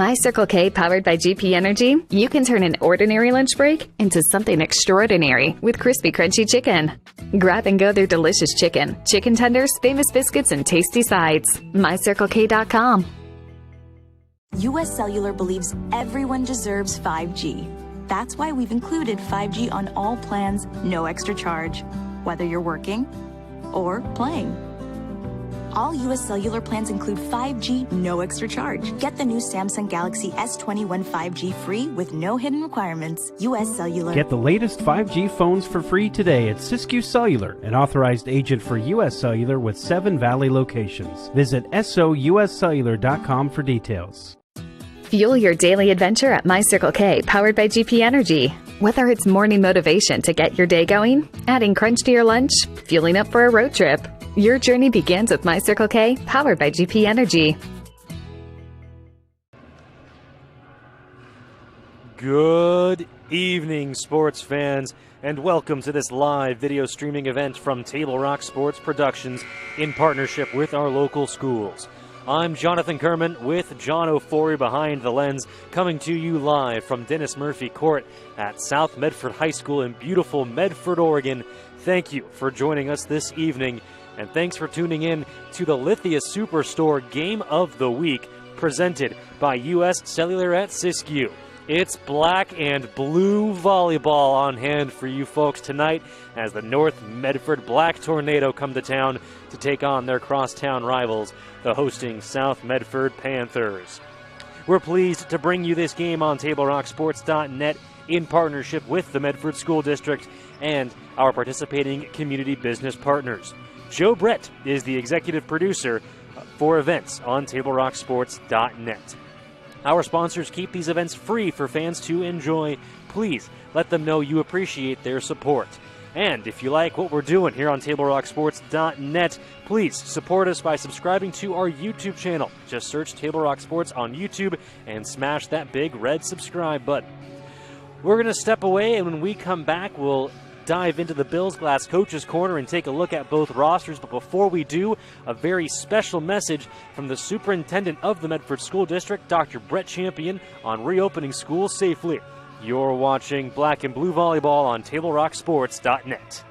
My Circle K, powered by GP Energy, you can turn an ordinary lunch break into something extraordinary with crispy, crunchy chicken. Grab and go their delicious chicken, chicken tenders, famous biscuits, and tasty sides. MyCircleK.com. US Cellular believes everyone deserves 5G. That's why we've included 5G on all plans, no extra charge, whether you're working or playing. All US Cellular plans include 5G, no extra charge. Get the new Samsung Galaxy S21 5G free with no hidden requirements. US Cellular. Get the latest 5G phones for free today at Siskiyou Cellular, an authorized agent for US Cellular with 7 Valley locations. Visit souscellular.com for details. Fuel your daily adventure at My Circle K, powered by GP Energy. Whether it's morning motivation to get your day going, adding crunch to your lunch, fueling up for a road trip, your journey begins with My Circle K, powered by GP Energy. Good evening, sports fans, and welcome to this live video streaming event from Table Rock Sports Productions in partnership with our local schools. I'm Jonathan Kerman with John O'Forey behind the lens, coming to you live from Dennis Murphy Court at South Medford High School in beautiful Medford, Oregon. Thank you for joining us this evening, and thanks for tuning in to the Lithia Superstore Game of the Week, presented by US Cellular at Siskiyou. It's black and blue volleyball on hand for you folks tonight as the North Medford Black Tornado come to town to take on their crosstown rivals, the hosting South Medford Panthers. We're pleased to bring you this game on TableRockSports.net in partnership with the Medford School District and our participating community business partners. Joe Brett is the executive producer for events on TableRockSports.net. Our sponsors keep these events free for fans to enjoy. Please let them know you appreciate their support. And if you like what we're doing here on TableRockSports.net, please support us by subscribing to our YouTube channel. Just search Table Rock Sports on YouTube and smash that big red subscribe button. We're going to step away, and when we come back, we'll dive into the Bills Glass Coaches Corner and take a look at both rosters. But before we do, a very special message from the superintendent of the Medford School District, Dr. Brett Champion, on reopening schools safely. You're watching Black and Blue Volleyball on TableRockSports.net.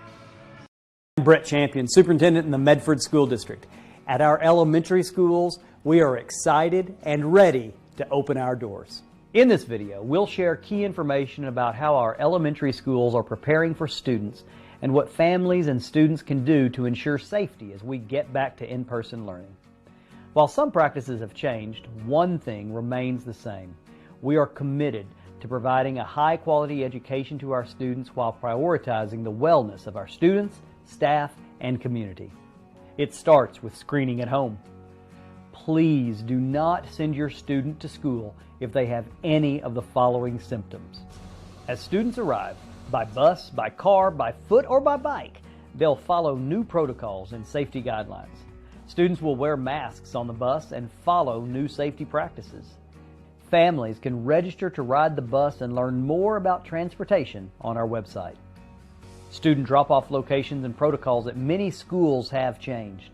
I'm Brett Champion, superintendent in the Medford School District. At our elementary schools, we are excited and ready to open our doors. In this video, we'll share key information about how our elementary schools are preparing for students and what families and students can do to ensure safety as we get back to in-person learning. While some practices have changed, one thing remains the same. We are committed to providing a high-quality education to our students while prioritizing the wellness of our students, staff, and community. It starts with screening at home. Please do not send your student to school if they have any of the following symptoms. As students arrive, by bus, by car, by foot, or by bike, they'll follow new protocols and safety guidelines. Students will wear masks on the bus and follow new safety practices. Families can register to ride the bus and learn more about transportation on our website. Student drop-off locations and protocols at many schools have changed.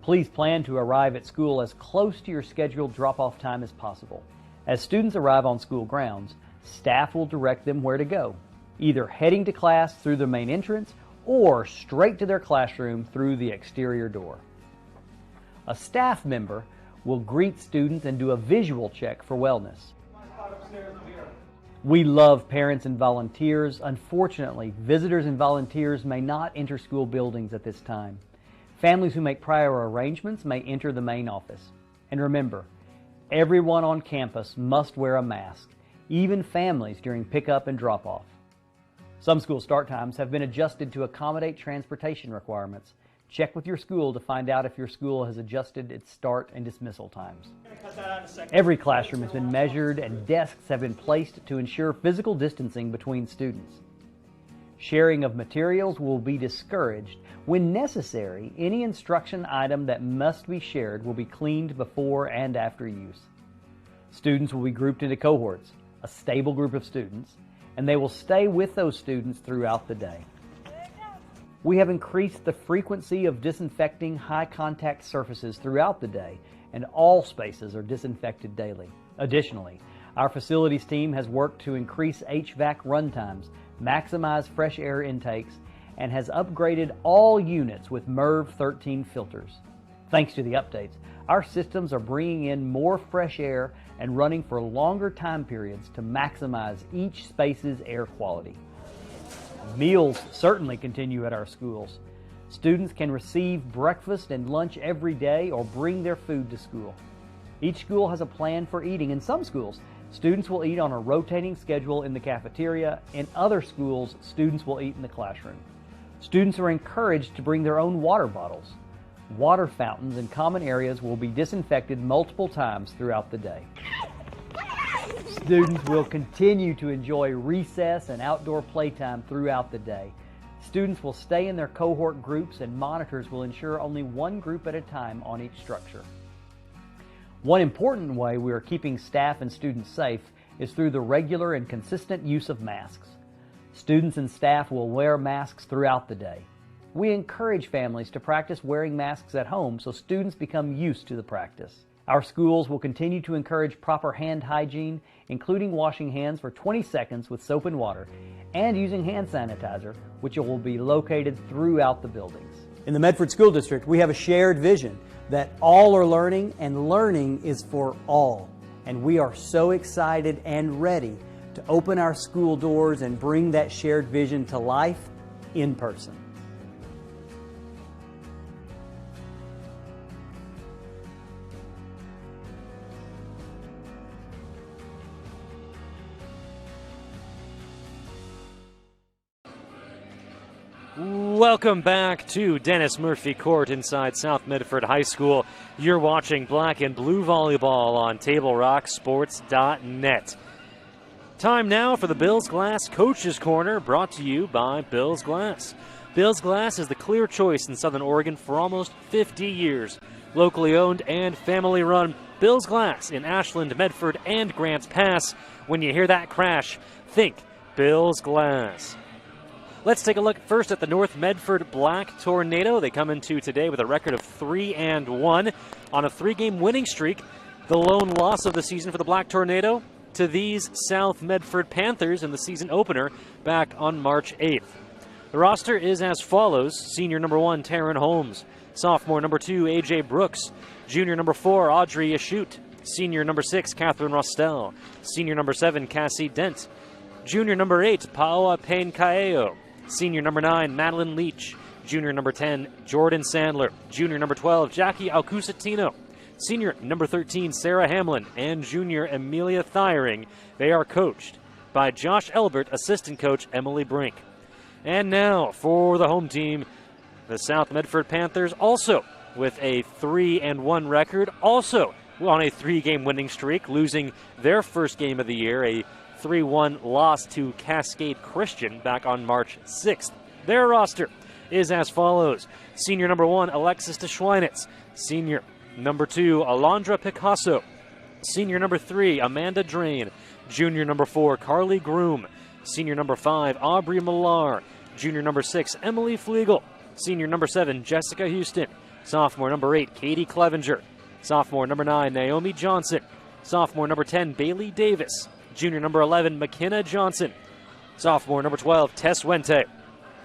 Please plan to arrive at school as close to your scheduled drop-off time as possible. As students arrive on school grounds, staff will direct them where to go, either heading to class through the main entrance or straight to their classroom through the exterior door. A staff member will greet students and do a visual check for wellness. We love parents and volunteers. Unfortunately, visitors and volunteers may not enter school buildings at this time. Families who make prior arrangements may enter the main office. And remember, everyone on campus must wear a mask, even families during pickup and drop-off. Some school start times have been adjusted to accommodate transportation requirements. Check with your school to find out if your school has adjusted its start and dismissal times. Every classroom has been measured and desks have been placed to ensure physical distancing between students. Sharing of materials will be discouraged. When necessary, any instruction item that must be shared will be cleaned before and after use. Students will be grouped into cohorts, a stable group of students, and they will stay with those students throughout the day. We have increased the frequency of disinfecting high-contact surfaces throughout the day, and all spaces are disinfected daily. Additionally, our facilities team has worked to increase HVAC run times, maximize fresh air intakes, and has upgraded all units with MERV 13 filters. Thanks to the updates, our systems are bringing in more fresh air and running for longer time periods to maximize each space's air quality. Meals certainly continue at our schools. Students can receive breakfast and lunch every day or bring their food to school. Each school has a plan for eating. In some schools, students will eat on a rotating schedule in the cafeteria. In other schools, students will eat in the classroom. Students are encouraged to bring their own water bottles. Water fountains in common areas will be disinfected multiple times throughout the day. Students will continue to enjoy recess and outdoor playtime throughout the day. Students will stay in their cohort groups, and monitors will ensure only one group at a time on each structure. One important way we are keeping staff and students safe is through the regular and consistent use of masks. Students and staff will wear masks throughout the day. We encourage families to practice wearing masks at home so students become used to the practice. Our schools will continue to encourage proper hand hygiene, including washing hands for 20 seconds with soap and water, and using hand sanitizer, which will be located throughout the buildings. In the Medford School District, we have a shared vision that all are learning, and learning is for all. And we are so excited and ready to open our school doors and bring that shared vision to life in person. Welcome back to Dennis Murphy Court inside South Medford High School. You're watching Black and Blue Volleyball on TableRockSports.net. Time now for the Bills Glass Coaches Corner, brought to you by Bills Glass. Bills Glass is the clear choice in Southern Oregon for almost 50 years. Locally owned and family run, Bills Glass in Ashland, Medford, and Grants Pass. When you hear that crash, think Bills Glass. Let's take a look first at the North Medford Black Tornado. They come into today with a record of 3-1 on a 3-game winning streak. The lone loss of the season for the Black Tornado to these South Medford Panthers in the season opener back on March 8th. The roster is as follows: senior number 1, Taryn Holmes; sophomore number 2, AJ Brooks; junior number 4, Audrey Ashute; senior number 6, Catherine Rostel; senior number 7, Cassie Dent; junior number 8, Paoa Payne-Caeo; senior number 9, Madeline Leach; junior number 10, Jordan Sandler; junior number 12, Jackie Alcusatino; senior number 13, Sarah Hamlin; and junior Amelia Thiering. They are coached by Josh Elbert, assistant coach Emily Brink. And now for the home team, the South Medford Panthers, also with a 3-1 record, also on a 3-game winning streak, losing their first game of the year, a 3-1 loss to Cascade Christian back on March 6th. Their roster is as follows: senior number 1, Alexis DeSchweinitz; senior number 2, Alondra Picasso; senior number 3, Amanda Drain; junior number 4, Carly Groom; senior number 5, Aubrey Millar; junior number 6, Emily Flegel; senior number 7, Jessica Houston; sophomore number 8, Katie Clevenger; sophomore number 9, Naomi Johnson; sophomore number 10, Bailey Davis; junior number 11, McKenna Johnson; sophomore number 12, Tess Wente;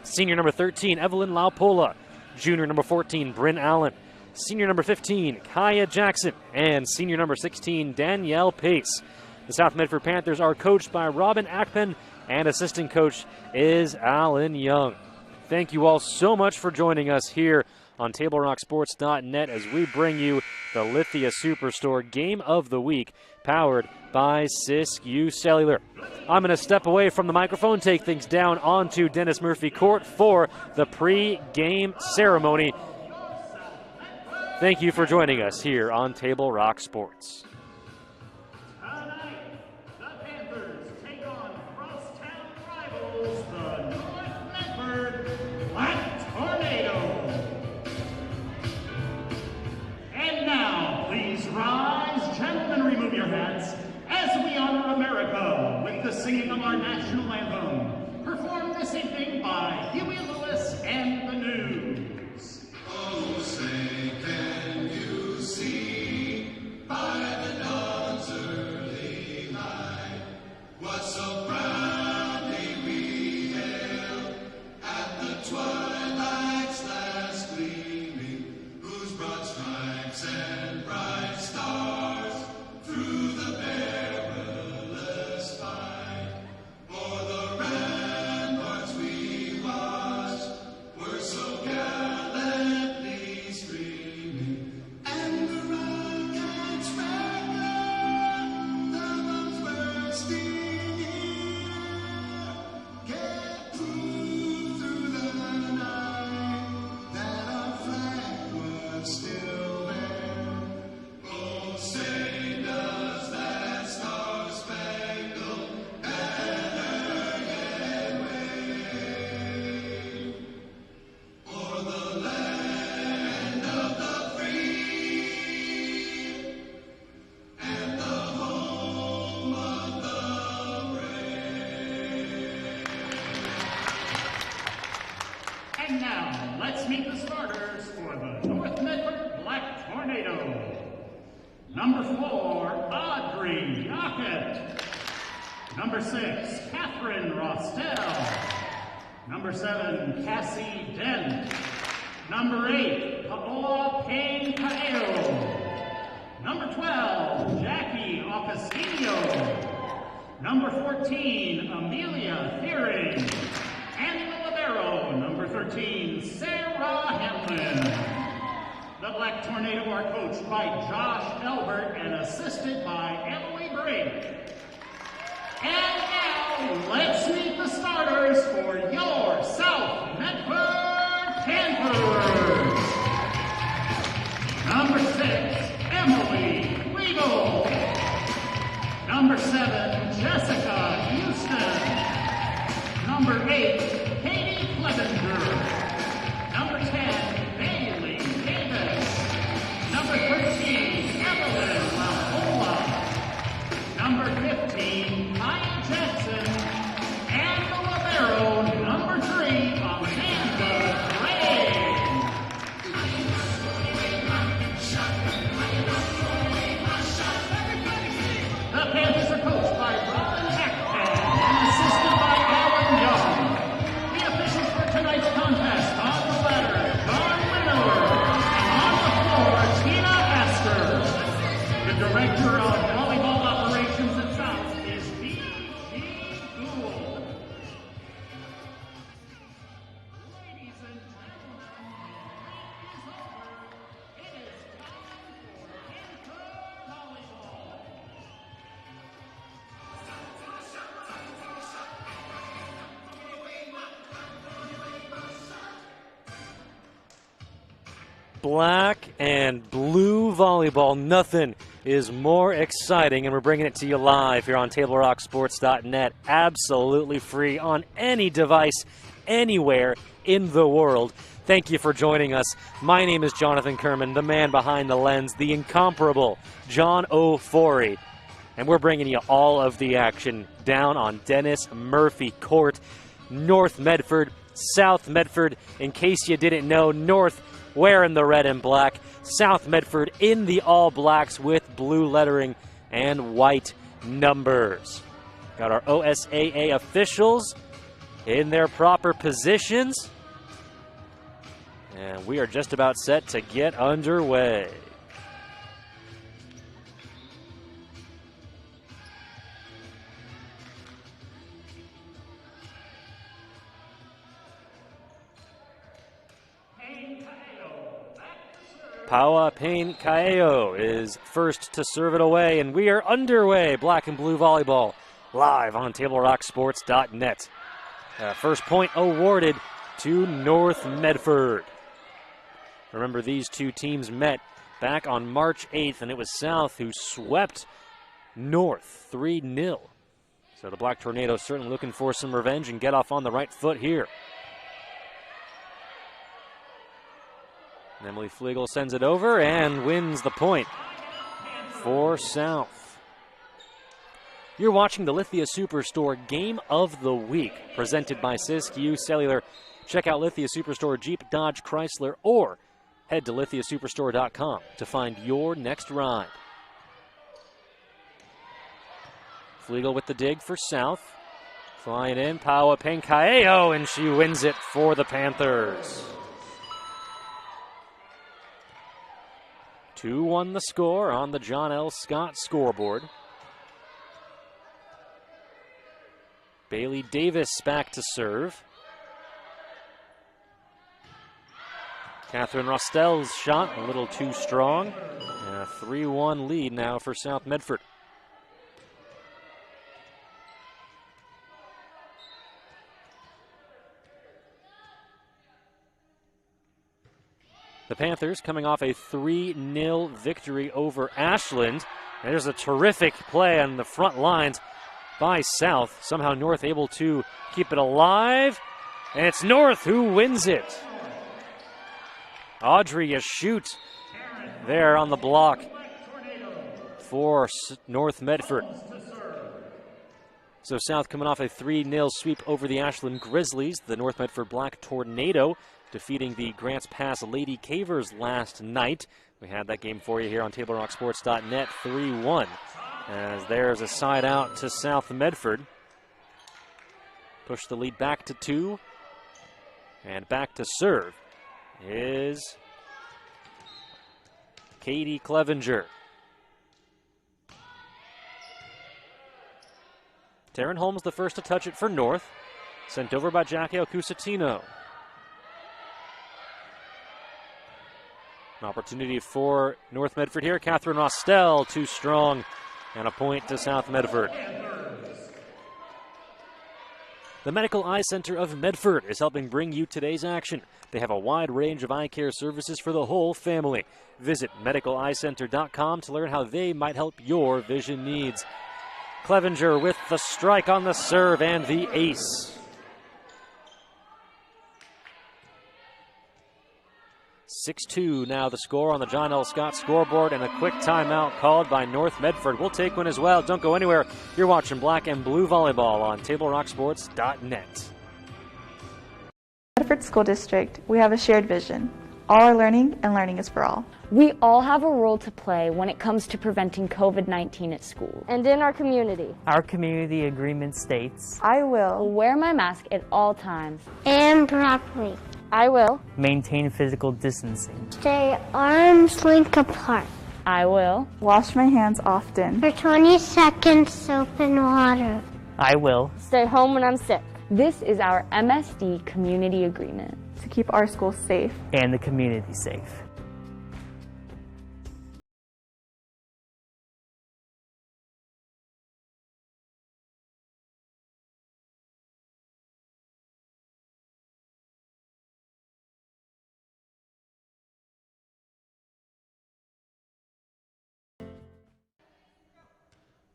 senior number 13, Evelyn Laupola; junior number 14, Bryn Allen; senior number 15, Kaya Jackson; and senior number 16, Danielle Pace. The South Medford Panthers are coached by Robin Ackpen, and assistant coach is Alan Young. Thank you all so much for joining us here on TableRockSports.net as we bring you the Lithia Superstore Game of the Week, powered by Siskiyou Cellular. I'm going to step away from the microphone, take things down onto Dennis Murphy Court for the pre-game ceremony. Thank you for joining us here on Table Rock Sports. Tonight, the Panthers take on crosstown rivals, the North Medford Black Tornado. And now, please rise, gentlemen, remove your hats, as we honor America with the singing of our national anthem, performed this evening by Huey Lewis and the News. Oh, say, can you see by the dawn's early let's meet the starters for the North Medford Black Tornado. Number 4, Audrey Yockett. Number 6, Catherine Rostel. Number 7, Cassie Dent. Number 8, Paola Payne-Caeo. Number 12, Jackie Augustino. Number 14, Amelia Fearing. And the libero, number 13, Sarah Hamlin. The Black Tornado are coached by Josh Elbert and assisted by Emily Brink. And now, let's meet the starters for your South Medford Panthers. Number 6, Emily Regal. Number 7, Jessica Houston. Number 8, Katie Clevenger. Number 10, Bailey Davis. Number 13, Evelyn LaPola. Number 15, Maya Jackson. And the libero, number 3, Amanda Gray. The Panthers are coached by Robin Hackman and assisted by Alan Young. The officials for tonight's contest: on the ladder, John Miller, and on the floor, Tina Astor. The director of volleyball operations at South is B.G. Gould. Ladies and gentlemen, the game is over. It is time for Volleyball. Black and blue volleyball. Nothing is more exciting, and we're bringing it to you live here on TableRockSports.net. Absolutely free on any device, anywhere in the world. Thank you for joining us. My name is Jonathan Kerman, the man behind the lens, the incomparable John O'Forey. And we're bringing you all of the action down on Dennis Murphy Court. North Medford, South Medford. In case you didn't know, North wearing the red and black, South Medford in the all blacks with blue lettering and white numbers. Got our OSAA officials in their proper positions, and we are just about set to get underway. Paola Payne-Caeo is first to serve it away, and we are underway. Black and blue volleyball live on TableRockSports.net. First point awarded to North Medford. Remember, these two teams met back on March 8th, and it was South who swept North 3-0. So the Black Tornado certainly looking for some revenge and get off on the right foot here. Emily Flegel sends it over and wins the point for South. You're watching the Lithia Superstore Game of the Week, presented by Siskiyou Cellular. Check out Lithia Superstore Jeep, Dodge, Chrysler, or head to lithiasuperstore.com to find your next ride. Flegel with the dig for South. Flying in, Paola Payne-Caeo, and she wins it for the Panthers. 2-1 the score on the John L. Scott scoreboard. Bailey Davis back to serve. Catherine Rostel's shot a little too strong. And a 3-1 lead now for South Medford. The Panthers coming off a 3-0 victory over Ashland. There's a terrific play on the front lines by South. Somehow North able to keep it alive. And it's North who wins it. Audrey Yashut there on the block for North Medford. So South coming off a 3-0 sweep over the Ashland Grizzlies. The North Medford Black Tornado defeating the Grants Pass Lady Cavers last night. We had that game for you here on TableRockSports.net, 3-1. As there's a side out to South Medford. Push the lead back to 2. And back to serve is Katie Clevenger. Taryn Holmes the first to touch it for North. Sent over by Jackie Alcusatino. An opportunity for North Medford here. Catherine Rostel, too strong, and a point to South Medford. The Medical Eye Center of Medford is helping bring you today's action. They have a wide range of eye care services for the whole family. Visit medicaleyecenter.com to learn how they might help your vision needs. Clevenger with the strike on the serve and the ace. 6-2 now the score on the John L. Scott scoreboard, and a quick timeout called by North Medford. We'll take one as well. Don't go anywhere. You're watching Black and Blue Volleyball on TableRockSports.net. Medford School District, we have a shared vision. All are learning, and learning is for all. We all have a role to play when it comes to preventing COVID-19 at school and in our community. Our community agreement states, I will wear my mask at all times and properly. I will maintain physical distancing, stay arms length apart. I will wash my hands often for 20 seconds soap and water. I will stay home when I'm sick. This is our MSD community agreement to keep our schools safe and the community safe.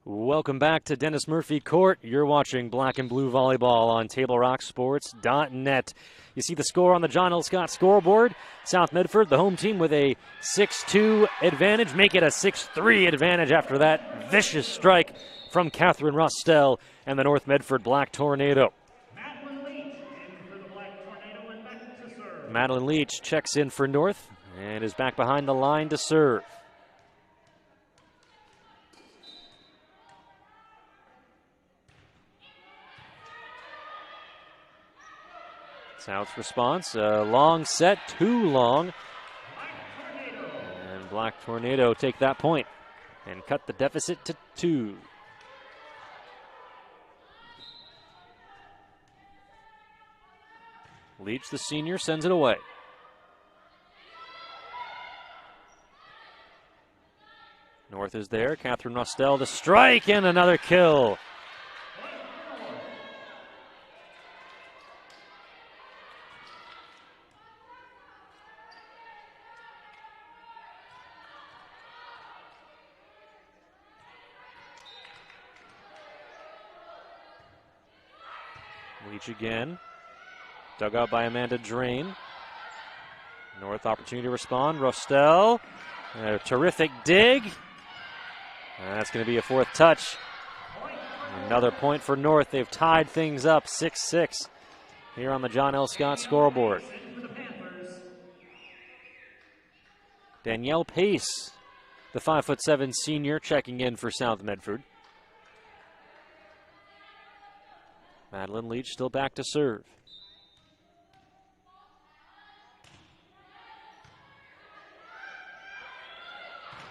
Welcome back to Dennis Murphy Court. You're watching Black and Blue Volleyball on TableRockSports.net. You see the score on the John L. Scott scoreboard. South Medford, the home team, with a 6-2 advantage. Make it a 6-3 advantage after that vicious strike from Catherine Rostel and the North Medford Black Tornado. Madeline Leach checks in for North and is back behind the line to serve. South's response, a long set, too long. And Black Tornado take that point and cut the deficit to 2. Leach, the senior, sends it away. North is there. Catherine Rostel, the strike, and another kill. Leach again. Dug out by Amanda Drain. North opportunity to respond. Rostel. A terrific dig. That's going to be a 4th touch. Another point for North. They've tied things up 6-6 here on the John L. Scott scoreboard. Danielle Pace, the 5'7" senior, checking in for South Medford. Madeline Leach still back to serve.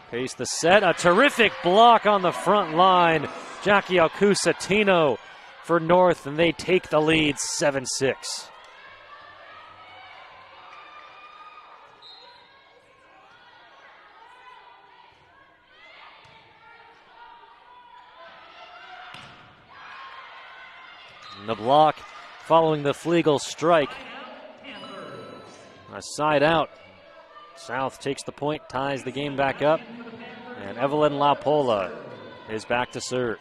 Pace the set, a terrific block on the front line. Jackie Alcusatino for North, and they take the lead 7-6. And the block following the Flegel strike. A side out. South takes the point, ties the game back up, and Evelyn LaPola is back to serve.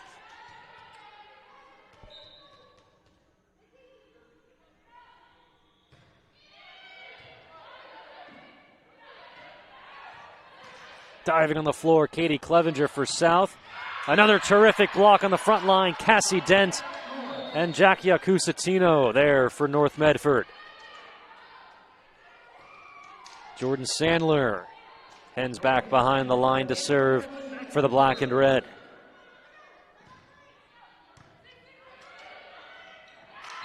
Diving on the floor, Katie Clevenger for South. Another terrific block on the front line, Cassie Dent and Jackie Alcusatino there for North Medford. Jordan Sandler hens back behind the line to serve for the black and red.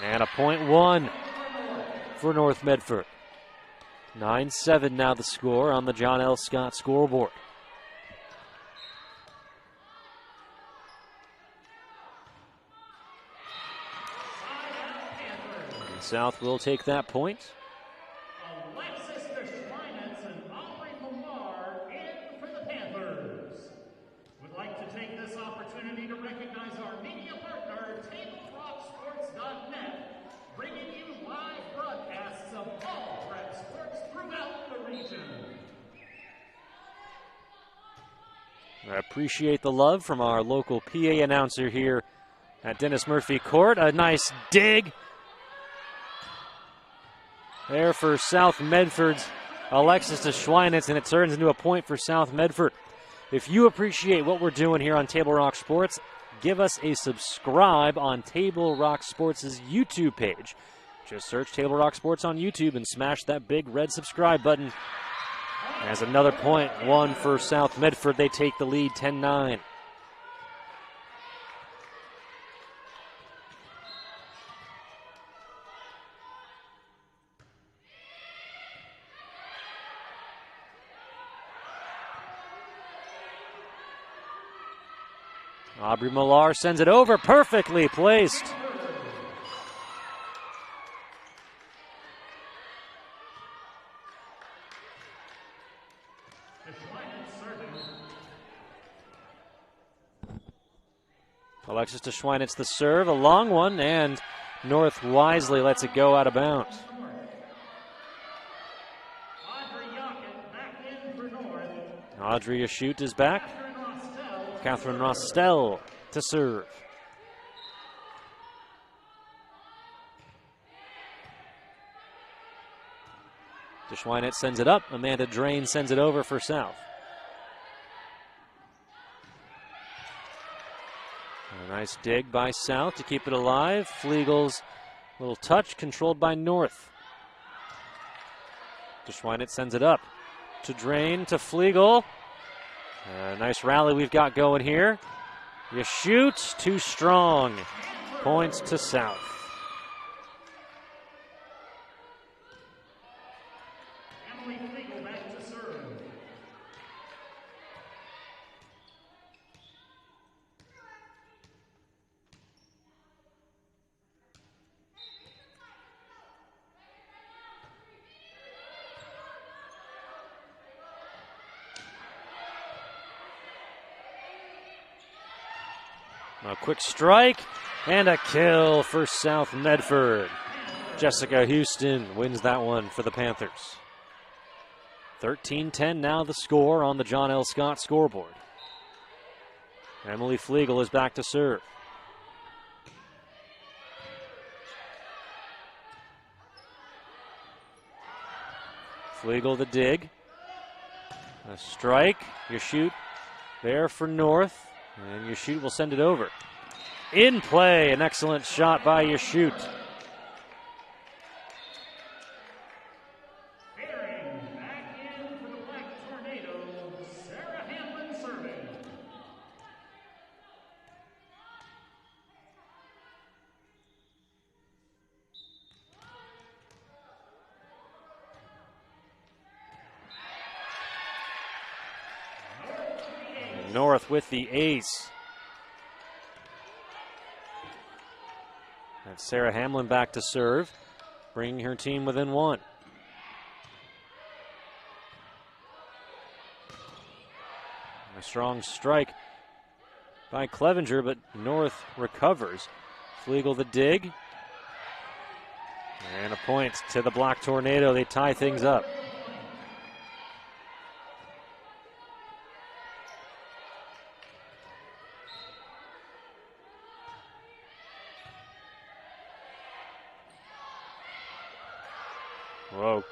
And a point one for North Medford. 9-7 now the score on the John L. Scott scoreboard. And South will take that point. Would like to take this opportunity to recognize our media partner, TableRockSports.net, bringing you live broadcasts of all rec sports throughout the region. I appreciate the love from our local PA announcer here at Dennis Murphy Court. A nice dig there for South Medford's Alexis de Schweinitz, and it turns into a point for South Medford. If you appreciate what we're doing here on Table Rock Sports, give us a subscribe on Table Rock Sports' YouTube page. Just search Table Rock Sports on YouTube and smash that big red subscribe button. As another point, one for South Medford. They take the lead 10-9. Aubrey Millar sends it over, perfectly placed. Alexis de Schweinitz the serve, a long one, and North wisely lets it go out of bounds. Audrey Ashute is back. Catherine Rostel to serve. De Schweinitz sends it up. Amanda Drain sends it over for South. A nice dig by South to keep it alive. Fliegel's little touch controlled by North. De Schweinitz sends it up to Drain to Fliegel. Nice rally we've got going here. You shoot, too strong. Points to South. A quick strike and a kill for South Medford. Jessica Houston wins that one for the Panthers. 13-10 now the score on the John L. Scott scoreboard. Emily Fliegel is back to serve. Fliegel the dig. A strike. You shoot there for North. And Yashute will send it over. In play, an excellent shot by Yashute. Back in for the Black Tornado, Sarah Hamlin serving. North with the ace. That's Sarah Hamlin back to serve, bringing her team within one. A strong strike by Clevenger, but North recovers. Fliegel the dig. And a point to the Black Tornado. They tie things up. Whoa.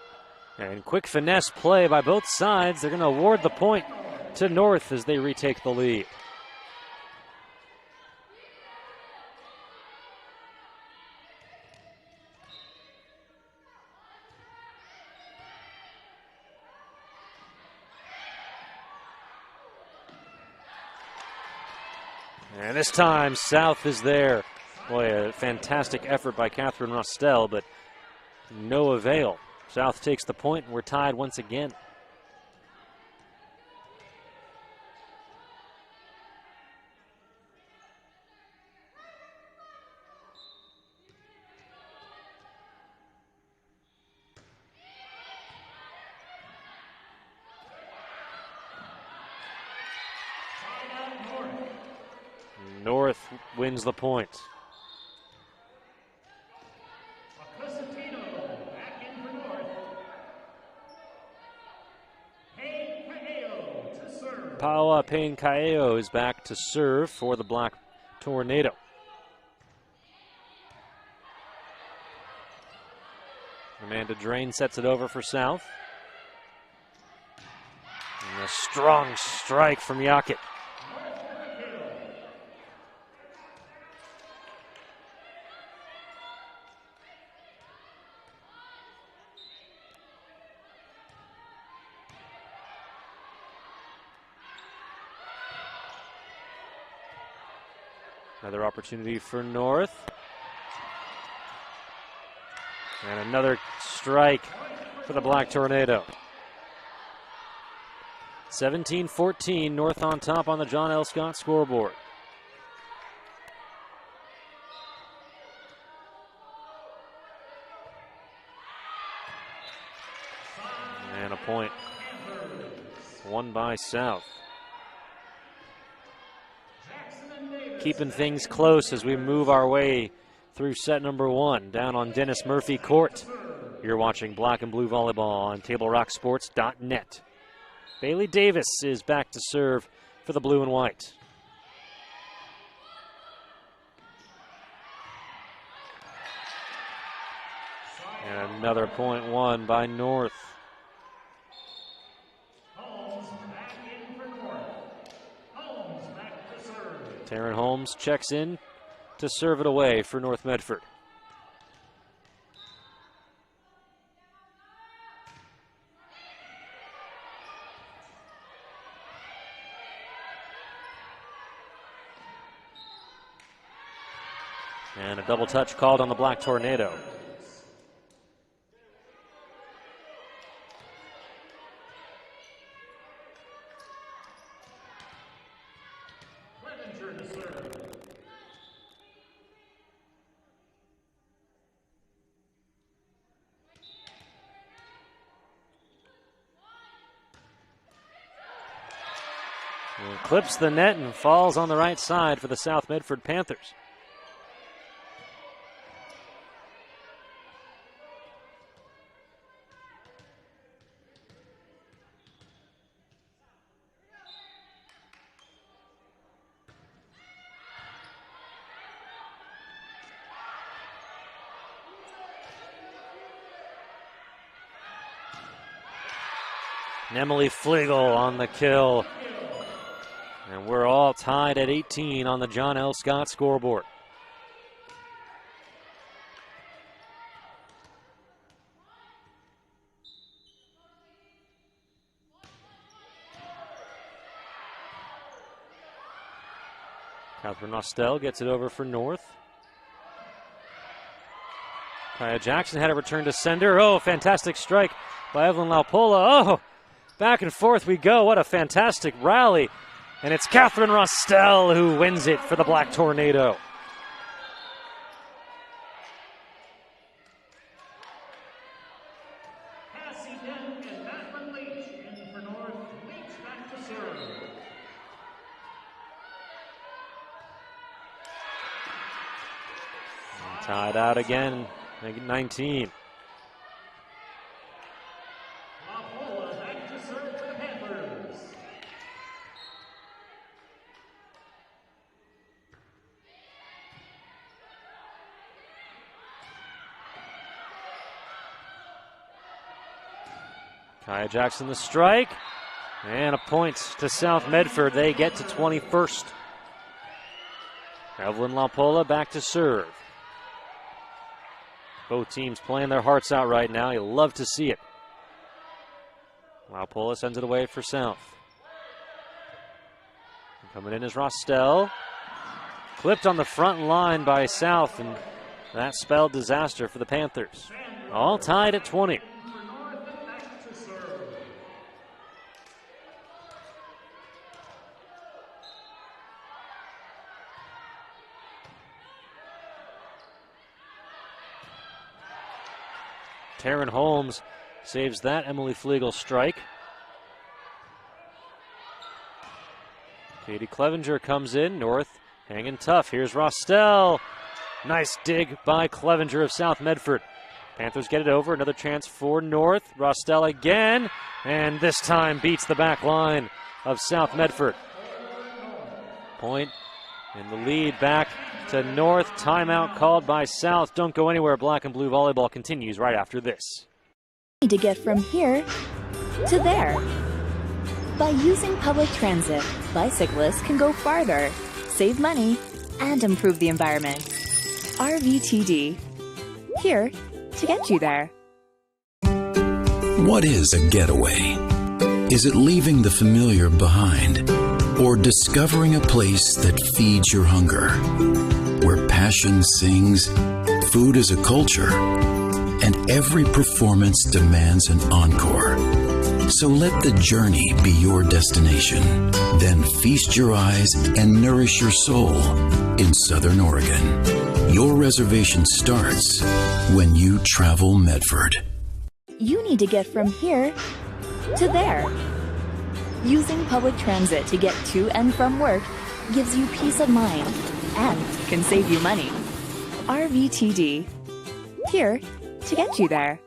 And quick finesse play by both sides. They're going to award the point to North as they retake the lead. And this time, South is there. Boy, a fantastic effort by Catherine Rostel, but no avail. South takes the point, and we're tied once again. North wins the point. Paoa Payne-Kaeo is back to serve for the Black Tornado. Amanda Drain sets it over for South. And a strong strike from Yacket. Another opportunity for North. And another strike for the Black Tornado. 17-14, North on top on the John L. Scott scoreboard. And a point. Won by South. Keeping things close as we move our way through set number one down on Dennis Murphy Court. You're watching Black and Blue Volleyball on TableRockSports.net. Bailey Davis is back to serve for the blue and white. And another point won by North. Taryn Holmes checks in to serve it away for North Medford. And a double touch called on the Black Tornado. And clips the net and falls on the right side for the South Medford Panthers. Emily Flegel on the kill. And we're all tied at 18 on the John L. Scott scoreboard. Catherine Nostell gets it over for North. Kaya Jackson had a return to sender. Oh, fantastic strike by Evelyn Laupola. Oh, back and forth we go. What a fantastic rally. And it's Catherine Rostel who wins it for the Black Tornado. Tied out again, 19. Kaya Jackson the strike, and a point to South Medford. They get to 21st. Evelyn Laupola back to serve. Both teams playing their hearts out right now. You love to see it. Laupola sends it away for South. And coming in is Rostel. Clipped on the front line by South, and that spelled disaster for the Panthers. All tied at 20. Taryn Holmes saves that Emily Flegel strike. Katie Clevenger comes in. North hanging tough. Here's Rostell. Nice dig by Clevenger of South Medford. Panthers get it over. Another chance for North. Rostell again. And this time beats the back line of South Medford. Point in the lead back to North. Timeout called by South. Don't go anywhere. Black and blue volleyball continues right after this. Need to get from here to there. By using public transit, bicyclists can go farther, save money, and improve the environment. RVTD, here to get you there. What is a getaway? Is it leaving the familiar behind, or discovering a place that feeds your hunger, where passion sings, food is a culture, and every performance demands an encore? So let the journey be your destination. Then feast your eyes and nourish your soul in Southern Oregon. Your reservation starts when you travel Medford. You need to get from here to there. Using public transit to get to and from work gives you peace of mind and can save you money. RVTD, here to get you there.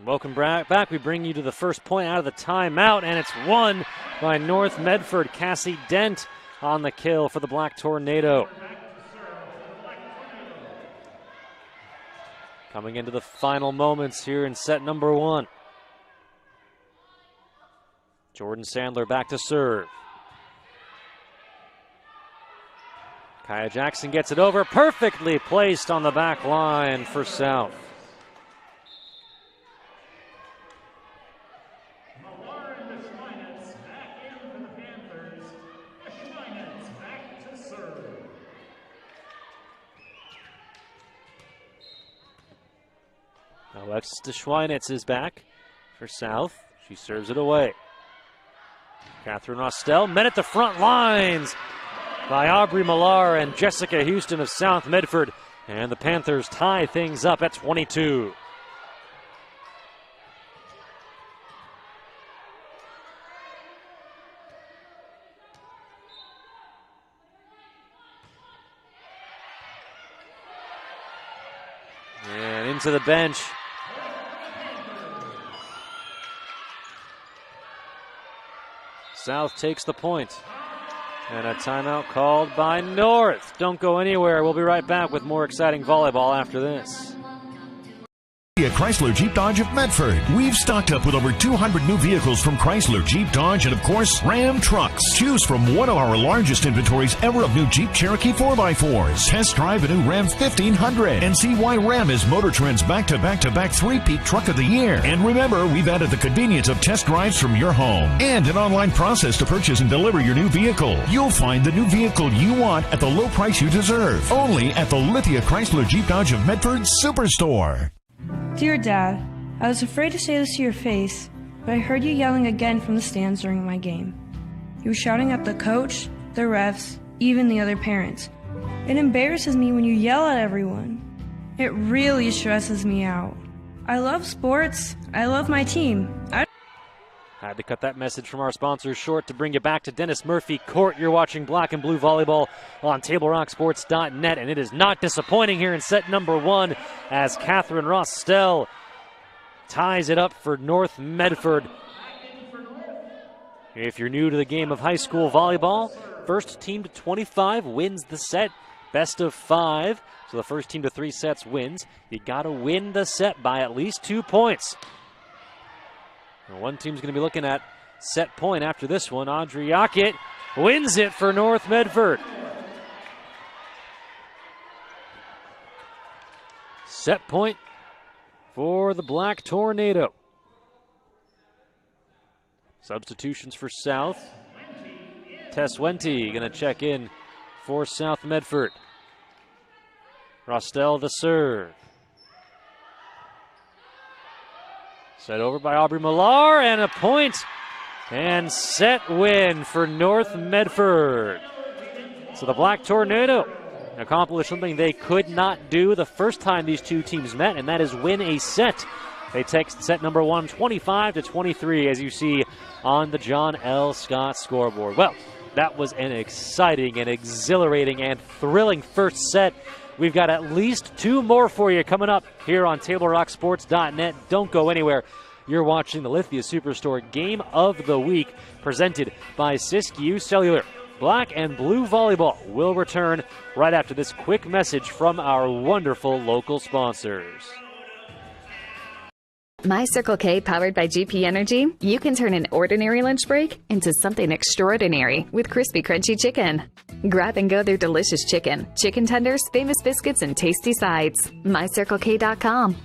Welcome back. We bring you to the first point out of the timeout, and it's won by North Medford. Cassie Dent on the kill for the Black Tornado. Coming into the final moments here in set number 1. Jordan Sandler back to serve. Kaya Jackson gets it over, perfectly placed on the back line for South. Alexis DeSchweinitz is back for South. She serves it away. Catherine Rostell met at the front lines by Aubrey Millar and Jessica Houston of South Medford. And the Panthers tie things up at 22. And into the bench. South takes the point. And a timeout called by North. Don't go anywhere. We'll be right back with more exciting volleyball after this. At Chrysler Jeep Dodge of Medford, we've stocked up with over 200 new vehicles from Chrysler, Jeep, Dodge, and of course, Ram trucks. Choose from one of our largest inventories ever of new Jeep Cherokee 4x4s. Test drive a new Ram 1500 and see why Ram is Motor Trend's back-to-back-to-back three-peat truck of the year. And remember, we've added the convenience of test drives from your home and an online process to purchase and deliver your new vehicle. You'll find the new vehicle you want at the low price you deserve. Only at the Lithia Chrysler Jeep Dodge of Medford Superstore. Dear Dad, I was afraid to say this to your face, but I heard you yelling again from the stands during my game. You were shouting at the coach, the refs, even the other parents. It embarrasses me when you yell at everyone. It really stresses me out. I love sports. I love my team. Had to cut that message from our sponsors short to bring you back to Dennis Murphy Court. You're watching Black and Blue Volleyball on TableRockSports.net, and it is not disappointing here in set number 1 as Catherine Rostell ties it up for North Medford. If you're new to the game of high school volleyball, first team to 25 wins the set, best of 5. So the first team to 3 sets wins. You got to win the set by at least 2 points. Now one team's going to be looking at set point after this one. Audrey Yockett wins it for North Medford. Set point for the Black Tornado. Substitutions for South. Tess Wente going to check in for South Medford. Rostel the serve. Set over by Aubrey Millar, and a point and set win for North Medford. So the Black Tornado accomplished something they could not do the first time these two teams met, and that is win a set. They take set number 1, 25-23, as you see on the John L. Scott scoreboard. Well, that was an exciting and exhilarating and thrilling first set. We've got at least 2 more for you coming up here on TableRockSports.net. Don't go anywhere. You're watching the Lithia Superstore Game of the Week, presented by Siskiyou Cellular. Black and Blue Volleyball will return right after this quick message from our wonderful local sponsors. My Circle K, powered by GP Energy, you can turn an ordinary lunch break into something extraordinary with crispy, crunchy chicken. Grab and go their delicious chicken, chicken tenders, famous biscuits, and tasty sides. MyCircleK.com.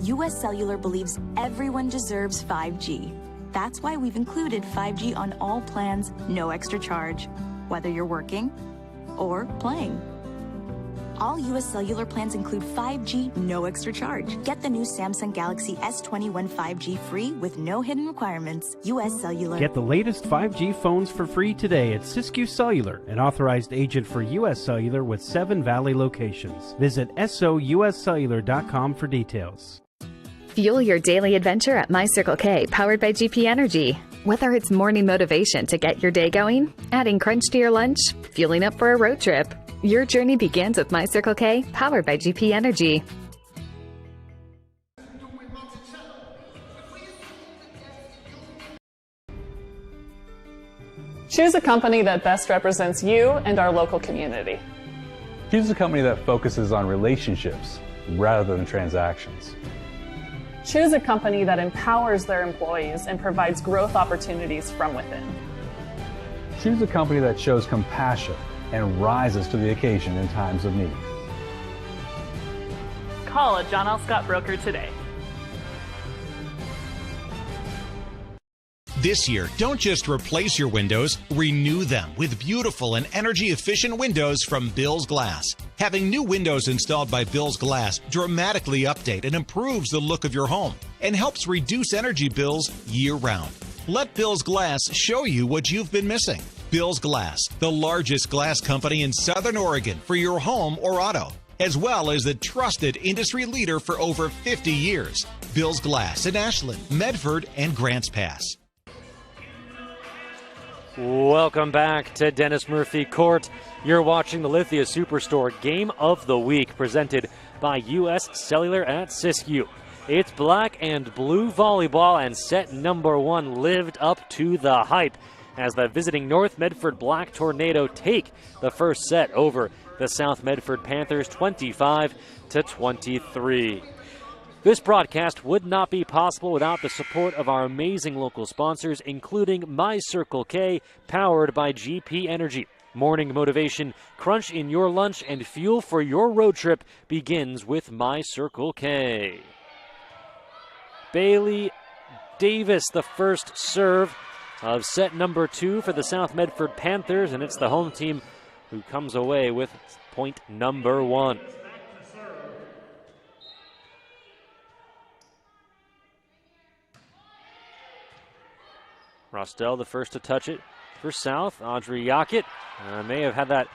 US Cellular believes everyone deserves 5G. That's why we've included 5G on all plans, no extra charge, whether you're working or playing. All US Cellular plans include 5G, no extra charge. Get the new Samsung Galaxy S21 5G free with no hidden requirements. US Cellular. Get the latest 5G phones for free today at Siskiyou Cellular, an authorized agent for US Cellular with 7 Valley locations. Visit souscellular.com for details. Fuel your daily adventure at My Circle K, powered by GP Energy. Whether it's morning motivation to get your day going, adding crunch to your lunch, fueling up for a road trip, your journey begins with My Circle K, powered by GP Energy. Choose a company that best represents you and our local community. Choose a company that focuses on relationships rather than transactions. Choose a company that empowers their employees and provides growth opportunities from within. Choose a company that shows compassion and rises to the occasion in times of need. Call a John L. Scott broker today. This year, don't just replace your windows, renew them with beautiful and energy-efficient windows from Bill's Glass. Having new windows installed by Bill's Glass dramatically update and improves the look of your home and helps reduce energy bills year-round. Let Bill's Glass show you what you've been missing. Bill's Glass, the largest glass company in Southern Oregon for your home or auto, as well as the trusted industry leader for over 50 years. Bill's Glass in Ashland, Medford, and Grants Pass. Welcome back to Dennis Murphy Court. You're watching the Lithia Superstore Game of the Week, presented by US Cellular at Siskiyou. It's Black and Blue Volleyball, and set number 1 lived up to the hype as the visiting North Medford Black Tornado take the first set over the South Medford Panthers 25-23. This broadcast would not be possible without the support of our amazing local sponsors, including My Circle K, powered by GP Energy. Morning motivation, crunch in your lunch, and fuel for your road trip begins with My Circle K. Bailey Davis, the first serve of set number 2 for the South Medford Panthers, and it's the home team who comes away with point number 1. Rostel, the first to touch it for South. Audrey Yackett may have had that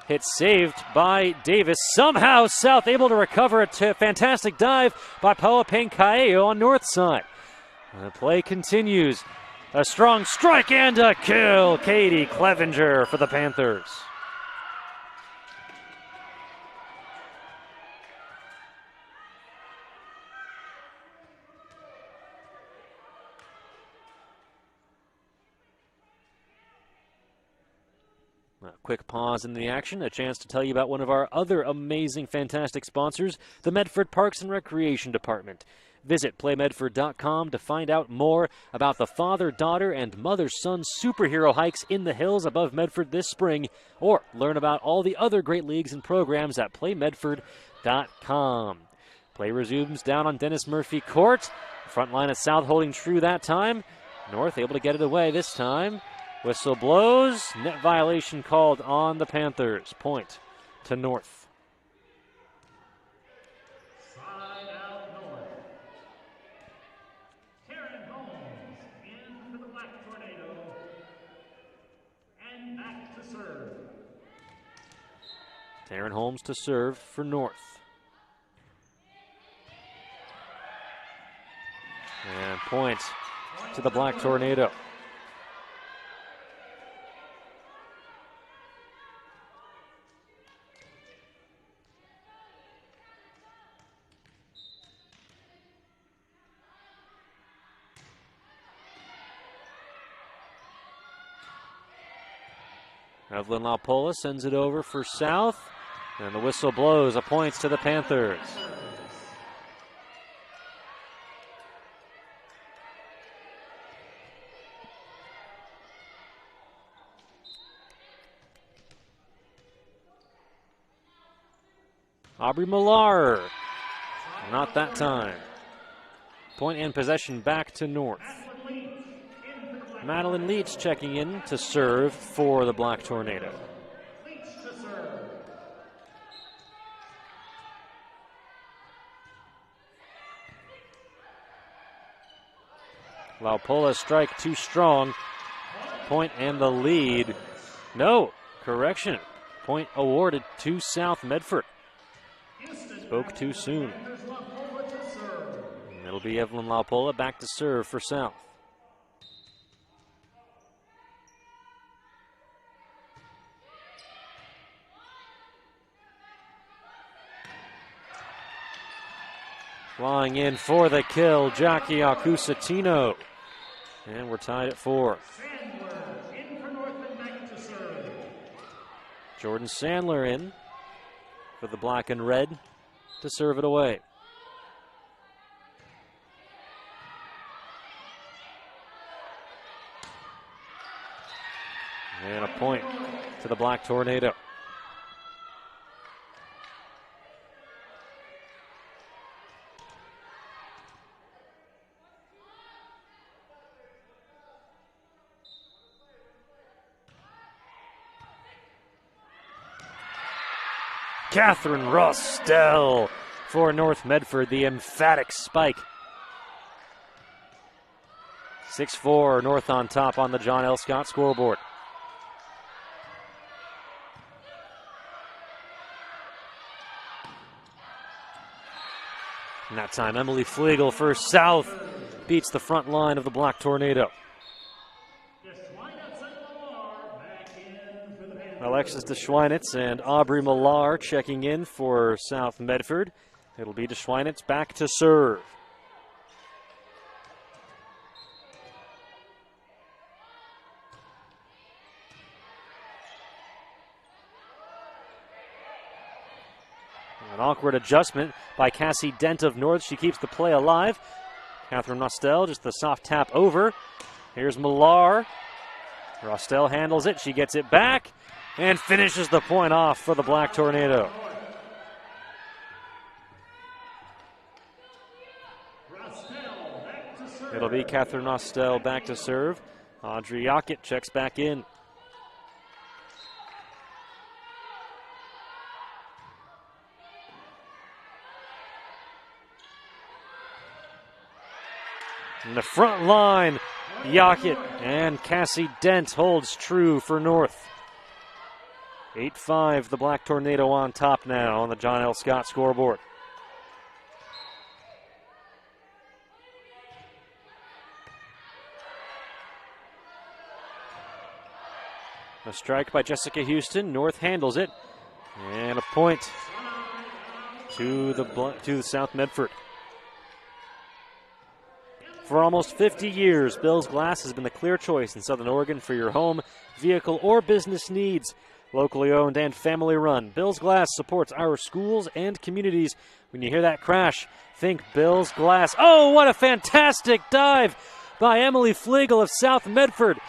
hit saved by Davis. Somehow South able to recover a fantastic dive by Paoa Penkaeo on north side. The play continues. A strong strike and a kill. Katie Clevenger for the Panthers. A quick pause in the action, a chance to tell you about one of our other amazing, fantastic sponsors, the Medford Parks and Recreation Department. Visit playmedford.com to find out more about the father-daughter and mother-son superhero hikes in the hills above Medford this spring, or learn about all the other great leagues and programs at playmedford.com. Play resumes down on Dennis Murphy Court. Front line at South holding true that time. North able to get it away this time. Whistle blows. Net violation called on the Panthers. Point to North. Side out North. Taryn Holmes in for the Black Tornado. And back to serve. Taryn Holmes to serve for North. And point to the Black Tornado. Evelyn LaPola sends it over for South, and the whistle blows. A point to the Panthers. Aubrey Millar. Not that time. Point and possession back to North. Madeline Leach checking in to serve for the Black Tornado. LaPola strike too strong. Point and the lead. No, correction. Point awarded to South Medford. Spoke too soon. And it'll be Evelyn LaPola back to serve for South. Flying in for the kill, Jackie Acusatino. And we're tied at 4. Jordan Sandler in for the black and red to serve it away. And a point to the Black Tornado. Catherine Rostell for North Medford, the emphatic spike. 6-4, North on top on the John L. Scott scoreboard. And that time, Emily Flegel for South beats the front line of the Black Tornado. Alexis DeSchweinitz and Aubrey Millar checking in for South Medford. It'll be DeSchweinitz back to serve. An awkward adjustment by Cassie Dent of North. She keeps the play alive. Catherine Rostell, just the soft tap over. Here's Millar. Rostell handles it. She gets it back and finishes the point off for the Black Tornado. It'll be Catherine Rostell back to serve. Audrey Yockett checks back in. In the front line, Yockett and Cassie Dent holds true for North. 8-5, the Black Tornado on top now on the John L. Scott scoreboard. A strike by Jessica Houston. North handles it. And a point to the South Medford. For almost 50 years, Bill's Glass has been the clear choice in Southern Oregon for your home, vehicle, or business needs. Locally owned and family run, Bill's Glass supports our schools and communities. When you hear that crash, think Bill's Glass. Oh, what a fantastic dive by Emily Flegel of South Medford.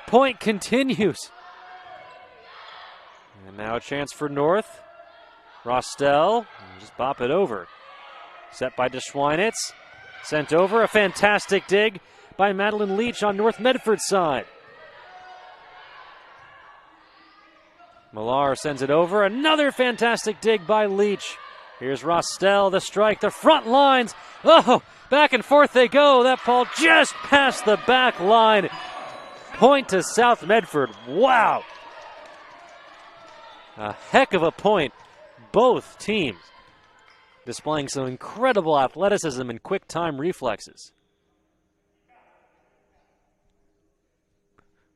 Point continues. And now a chance for North. Rostell, just bop it over. Set by DeSchweinitz. Sent over, a fantastic dig by Madeline Leach on North Medford's side. Millar sends it over. Another fantastic dig by Leach. Here's Rostel, the strike, the front lines. Oh, back and forth they go. That ball just past the back line. Point to South Medford. Wow. A heck of a point. Both teams displaying some incredible athleticism and quick time reflexes.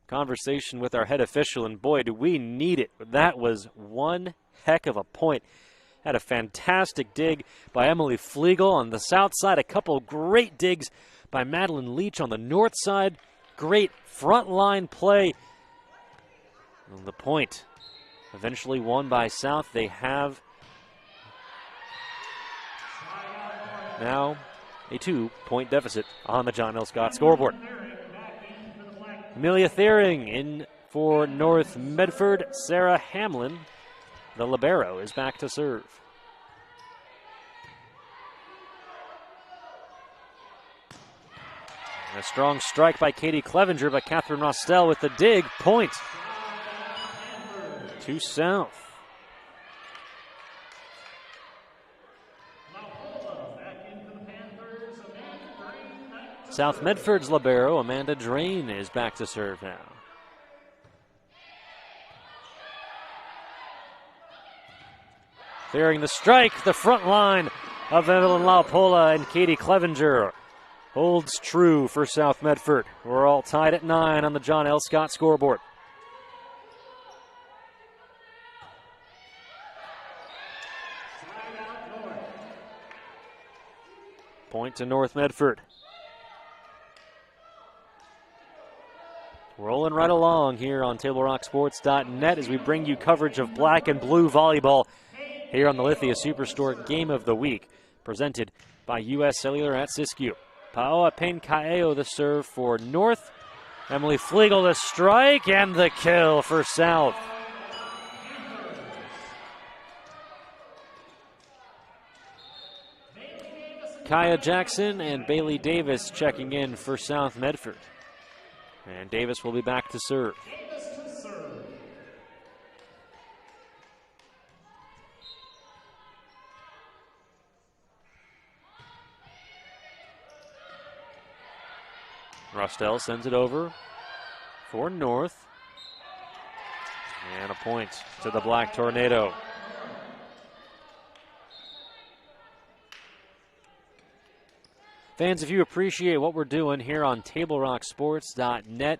Conversation with our head official, and boy, do we need it. That was one heck of a point. Had a fantastic dig by Emily Flegel on the south side. A couple great digs by Madeline Leach on the north side. Great front line play. And the point eventually won by South. They have now a 2-point deficit on the John L. Scott scoreboard. Amelia Thiering in for North Medford. Sarah Hamlin, the libero, is back to serve. And a strong strike by Katie Clevenger, but Catherine Rostel with the dig. Point to South. South Medford's libero, Amanda Drain, is back to serve now. Fearing the strike, the front line of Evelyn Laupola and Katie Clevenger holds true for South Medford. We're all tied at 9 on the John L. Scott scoreboard. Point to North Medford. Rolling right along here on TableRockSports.net as we bring you coverage of black and blue volleyball here on the Lithia Superstore Game of the Week, presented by U.S. Cellular at Siskiyou. Paoa Penkaeo the serve for North. Emily Flegel the strike and the kill for South. Kaya Jackson and Bailey Davis checking in for South Medford. And Davis will be back to serve. Rostel sends it over for North. And a point to the Black Tornado. Fans, if you appreciate what we're doing here on TableRockSports.net,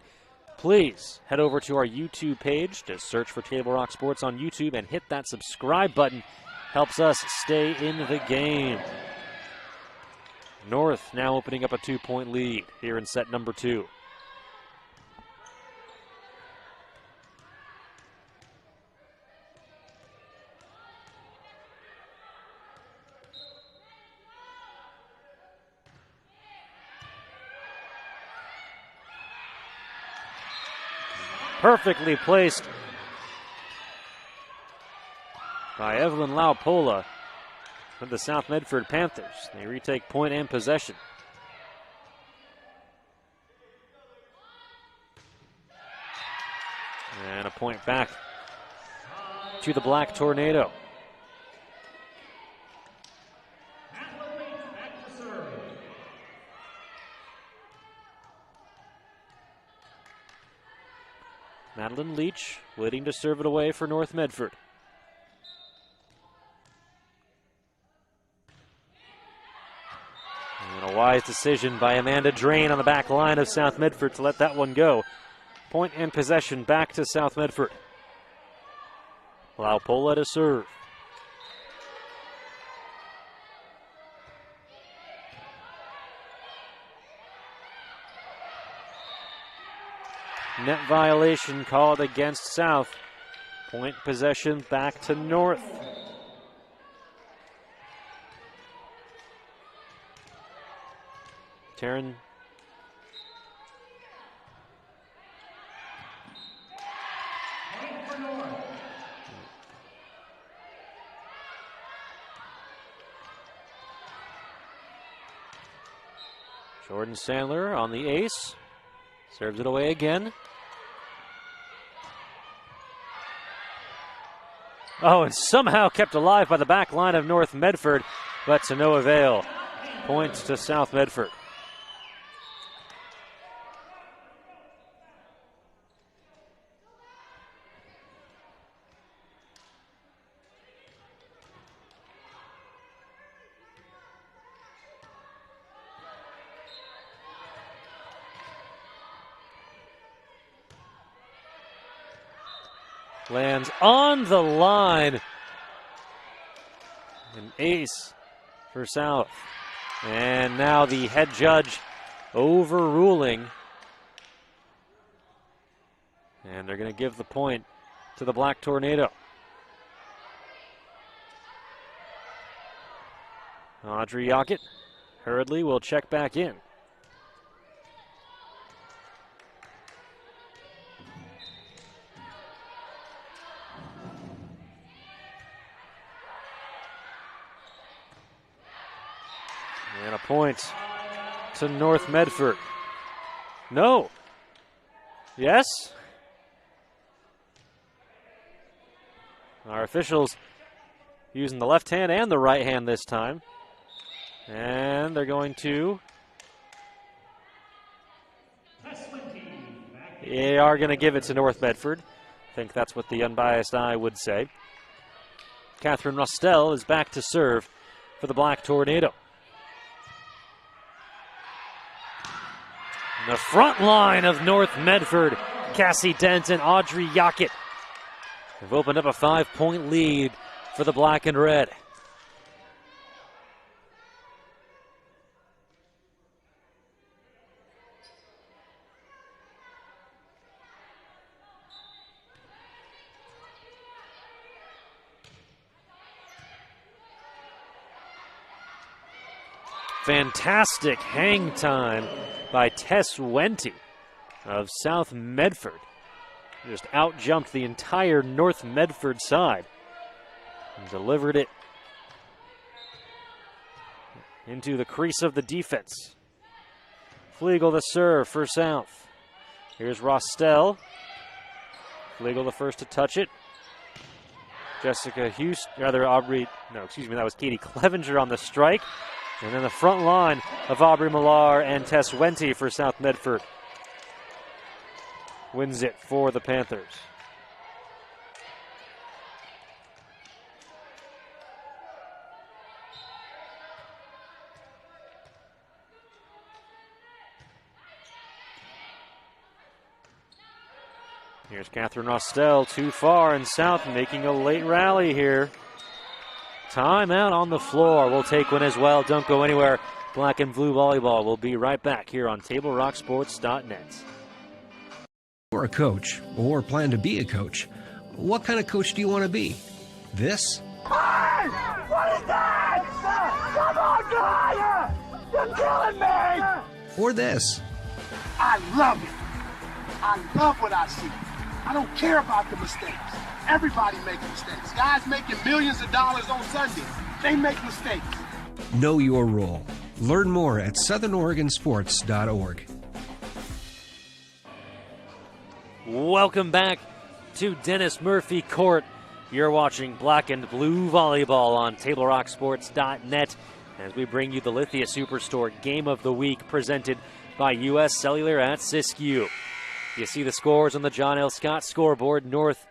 please head over to our YouTube page. Just search for Table Rock Sports on YouTube and hit that subscribe button. Helps us stay in the game. North now opening up a 2-point lead here in set number 2. Perfectly placed by Evelyn Laupola for the South Medford Panthers. They retake point and possession. And a point back to the Black Tornado. Madeline Leach waiting to serve it away for North Medford. And a wise decision by Amanda Drain on the back line of South Medford to let that one go. Point and possession back to South Medford. Laupola to serve. Net violation called against South. Point possession back to North. Taryn Jordan Sandler on the ace. Serves it away again. Oh, and somehow kept alive by the back line of North Medford, but to no avail. Points to South Medford. Lands on the line. An ace for South. And now the head judge overruling. And they're going to give the point to the Black Tornado. Audrey Yockett hurriedly will check back in. And a point to North Medford. No. Yes? Our officials using the left hand and the right hand this time. And they're going to... They are going to give it to North Medford. I think that's what the unbiased eye would say. Catherine Rostel is back to serve for the Black Tornado. The front line of North Medford, Cassie Dent and Audrey Yockett have opened up a 5-point lead for the Black and Red. Fantastic hang time by Tess Wente of South Medford. Just out-jumped the entire North Medford side and delivered it into the crease of the defense. Flegel the serve for South. Here's Rostel. Flegel the first to touch it. Jessica Houston, that was Katie Clevenger on the strike. And then the front line of Aubrey Millar and Tess Wente for South Medford wins it for the Panthers. Here's Catherine Rostel, too far, and South making a late rally here. Timeout on the floor. We'll take one as well. Don't go anywhere. Black and Blue Volleyball will be right back here on TableRockSports.net. You're a coach or plan to be a coach. What kind of coach do you want to be? This? Hey! What is that? Come on, guy! You're killing me! Or this? I love it. I love what I see. I don't care about the mistakes. Everybody makes mistakes. Guys making millions of dollars on Sunday, they make mistakes. Know your role. Learn more at southernoregonsports.org. Welcome back to Dennis Murphy Court. You're watching Black and Blue Volleyball on TableRockSports.net as we bring you the Lithia Superstore Game of the Week presented by U.S. Cellular at Siskiyou. You see the scores on the John L. Scott scoreboard. North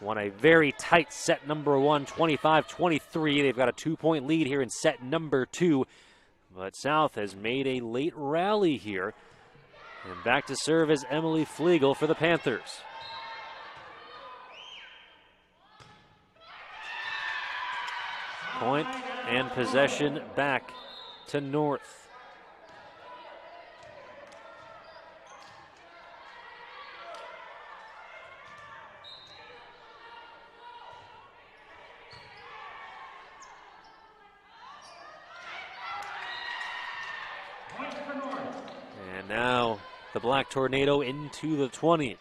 won a very tight set number one, 25-23. They've got a 2-point lead here in set number 2. But South has made a late rally here. And back to serve is Emily Flegel for the Panthers. Point and possession back to North. And now the Black Tornado into the 20s.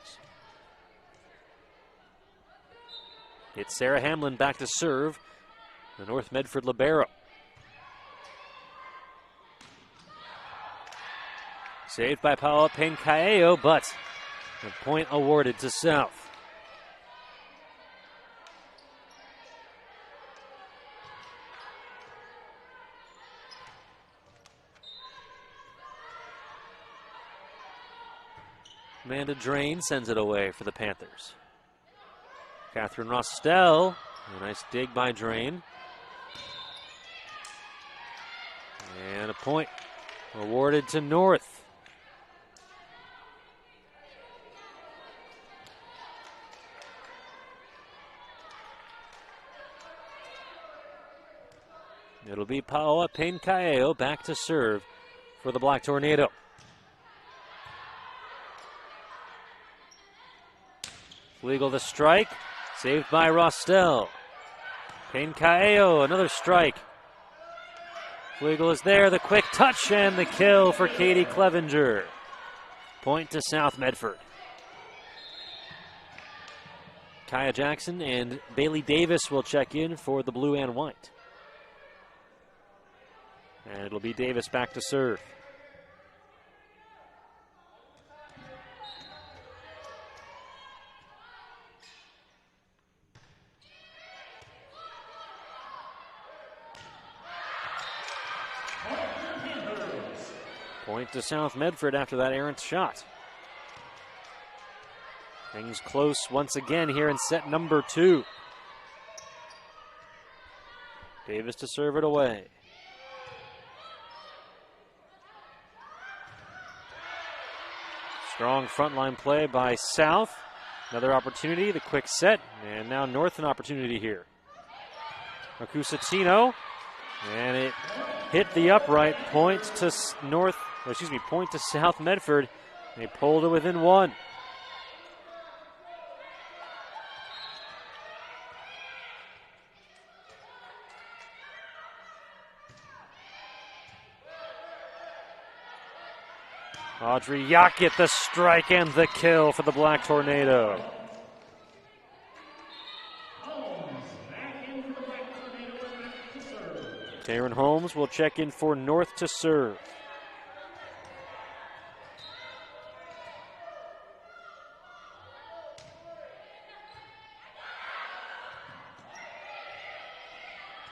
It's Sarah Hamlin back to serve, the North Medford libero. Saved by Paola Pencaeo, but the point awarded to South. Amanda Drain sends it away for the Panthers. Catherine Rostel, a nice dig by Drain. And a point awarded to North. It'll be Paoa Penkaeo back to serve for the Black Tornado. Legal the strike, saved by Rostel. Penkaeo, another strike. Legal is there, the quick touch and the kill for Katie Clevenger. Point to South Medford. Kaya Jackson and Bailey Davis will check in for the blue and white. And it'll be Davis back to serve. Point to South Medford after that errant shot. Things close once again here in set number 2. Davis to serve it away. Strong frontline play by South. Another opportunity, the quick set, and now North an opportunity here. Acusatino, and it hit the upright. Point to point to South Medford. They pulled it within 1. Audrey Yackett, the strike and the kill for the Black Tornado. Taryn Holmes will check in for North to serve.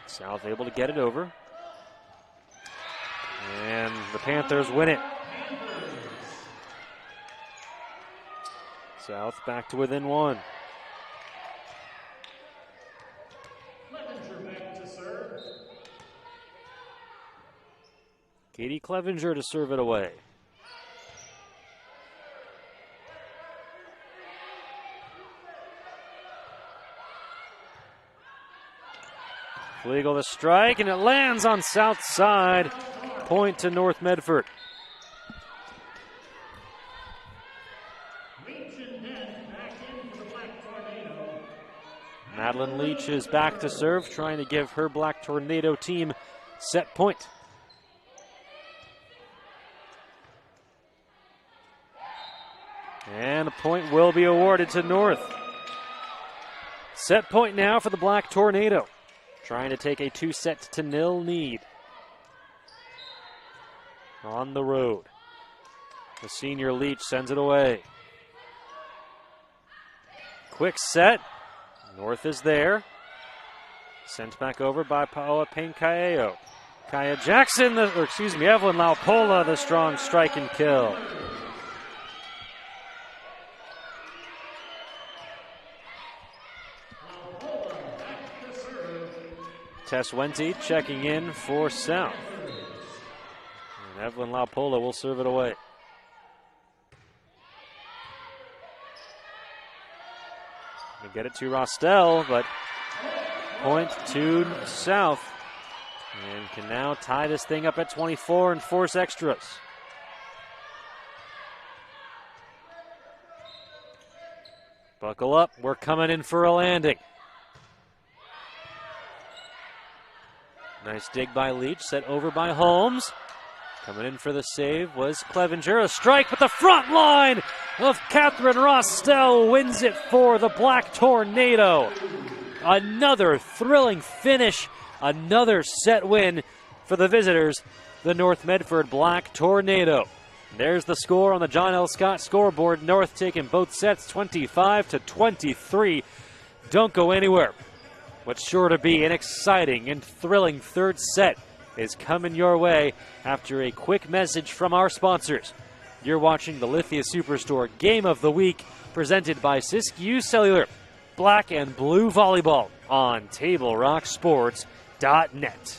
South able to get it over. And the Panthers win it. South back to within 1. Katie Clevenger to serve it away. Flegel the strike, and it lands on south side. Point to North Medford. Madeline Leach is back to serve, trying to give her Black Tornado team set point. And a point will be awarded to North. Set point now for the Black Tornado, trying to take a 2-0 lead on the road. The senior Leach sends it away. Quick set. North is there. Sent back over by Paoa Penkaeo. Kaya Jackson, Evelyn Laupola, the strong strike and kill. Tess Wente checking in for South. And Evelyn Laupola will serve it away. They get it to Rostel, but point to South. And can now tie this thing up at 24 and force extras. Buckle up, we're coming in for a landing. Nice dig by Leach, set over by Holmes. Coming in for the save was Clevenger. A strike, but the front line of Catherine Rostel wins it for the Black Tornado. Another thrilling finish, another set win for the visitors, the North Medford Black Tornado. There's the score on the John L. Scott scoreboard. North taking both sets 25-23. Don't go anywhere. What's sure to be an exciting and thrilling third set is coming your way after a quick message from our sponsors. You're watching the Lithia Superstore Game of the Week, presented by Siskiyou Cellular. Black and blue volleyball on TableRockSports.net.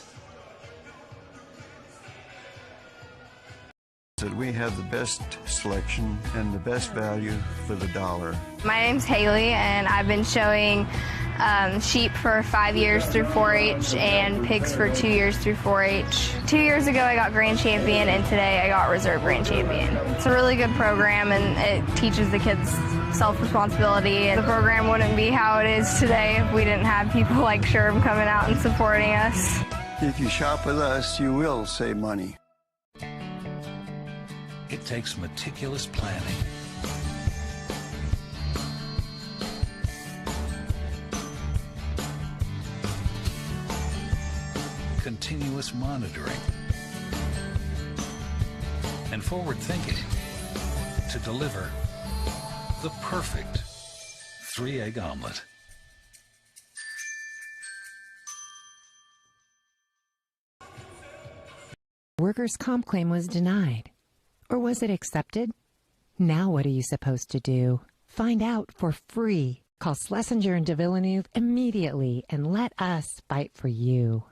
We have the best selection and the best value for the dollar. My name's Haley, and I've been showing sheep for 5 years through 4-H and pigs for 2 years through 4-H. 2 years ago I got grand champion, and today I got reserve grand champion. It's a really good program, and it teaches the kids self-responsibility. And the program wouldn't be how it is today if we didn't have people like Sherb coming out and supporting us. If you shop with us, you will save money. It takes meticulous planning, continuous monitoring, and forward thinking to deliver the perfect 3-egg omelet. Workers' comp claim was denied. Or was it accepted? Now what are you supposed to do? Find out for free. Call Schlesinger and de Villeneuve immediately and let us fight for you.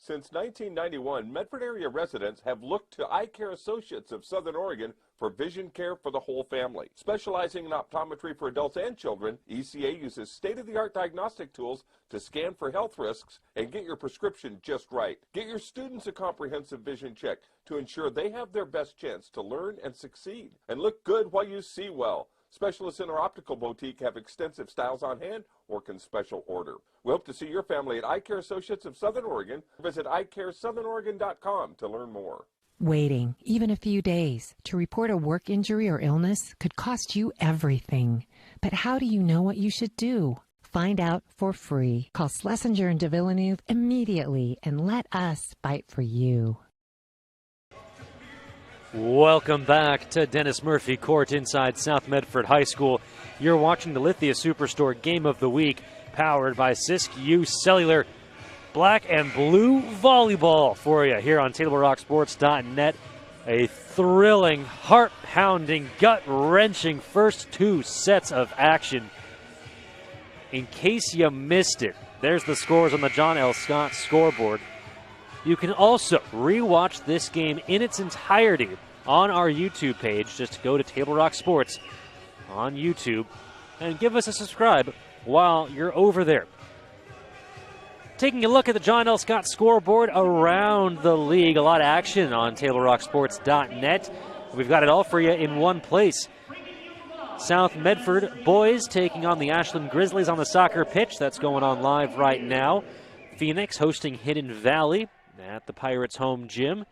Since 1991, Medford area residents have looked to Eye Care Associates of Southern Oregon for vision care for the whole family. Specializing in optometry for adults and children, ECA uses state-of-the-art diagnostic tools to scan for health risks and get your prescription just right. Get your students a comprehensive vision check to ensure they have their best chance to learn and succeed. And look good while you see well. Specialists in our optical boutique have extensive styles on hand or can special order. We hope to see your family at Eye Care Associates of Southern Oregon. Visit eyecaresouthern.com to learn more. Waiting, even a few days, to report a work injury or illness could cost you everything. But how do you know what you should do? Find out for free. Call Schlesinger and de Villeneuve immediately and let us fight for you. Welcome back to Dennis Murphy Court inside South Medford High School. You're watching the Lithia Superstore Game of the Week, powered by Siskiyou Cellular. Black and blue volleyball for you here on TableRockSports.net. A thrilling, heart-pounding, gut-wrenching first 2 sets of action. In case you missed it, there's the scores on the John L. Scott scoreboard. You can also rewatch this game in its entirety on our YouTube page. Just go to Table Rock Sports on YouTube and give us a subscribe while you're over there. Taking a look at the John L. Scott scoreboard around the league. A lot of action on TableRockSports.net. We've got it all for you in one place. South Medford boys taking on the Ashland Grizzlies on the soccer pitch. That's going on live right now. Phoenix hosting Hidden Valley at the Pirates' home gym.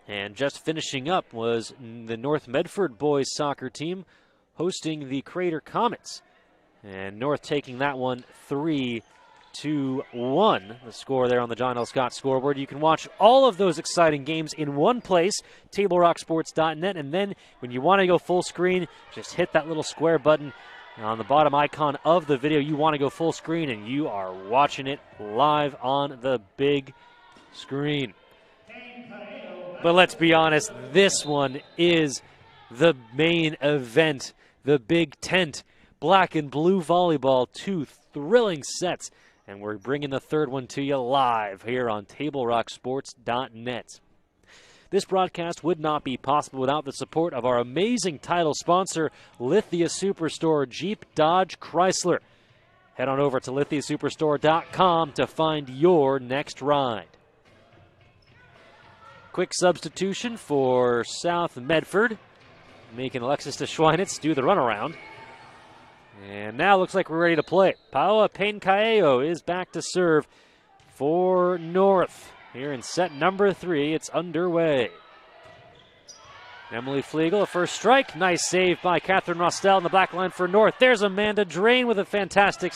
And just finishing up was the North Medford boys soccer team hosting the Crater Comets. And North taking that one 3-1. The score there on the John L. Scott scoreboard. You can watch all of those exciting games in one place, TableRockSports.net. And then when you want to go full screen, just hit that little square button on the bottom icon of the video. You want to go full screen, and you are watching it live on the big screen. But let's be honest, this one is the main event, the big tent. Black and blue volleyball, 2 thrilling sets, and we're bringing the third one to you live here on TableRockSports.net. This broadcast would not be possible without the support of our amazing title sponsor, Lithia Superstore Jeep Dodge Chrysler. Head on over to lithiasuperstore.com to find your next ride. Quick substitution for South Medford, making Alexis de Schweinitz do the runaround. And now looks like we're ready to play. Paola Pencaeo is back to serve for North. Here in set number 3, it's underway. Emily Flegel, a first strike. Nice save by Catherine Rostel in the back line for North. There's Amanda Drain with a fantastic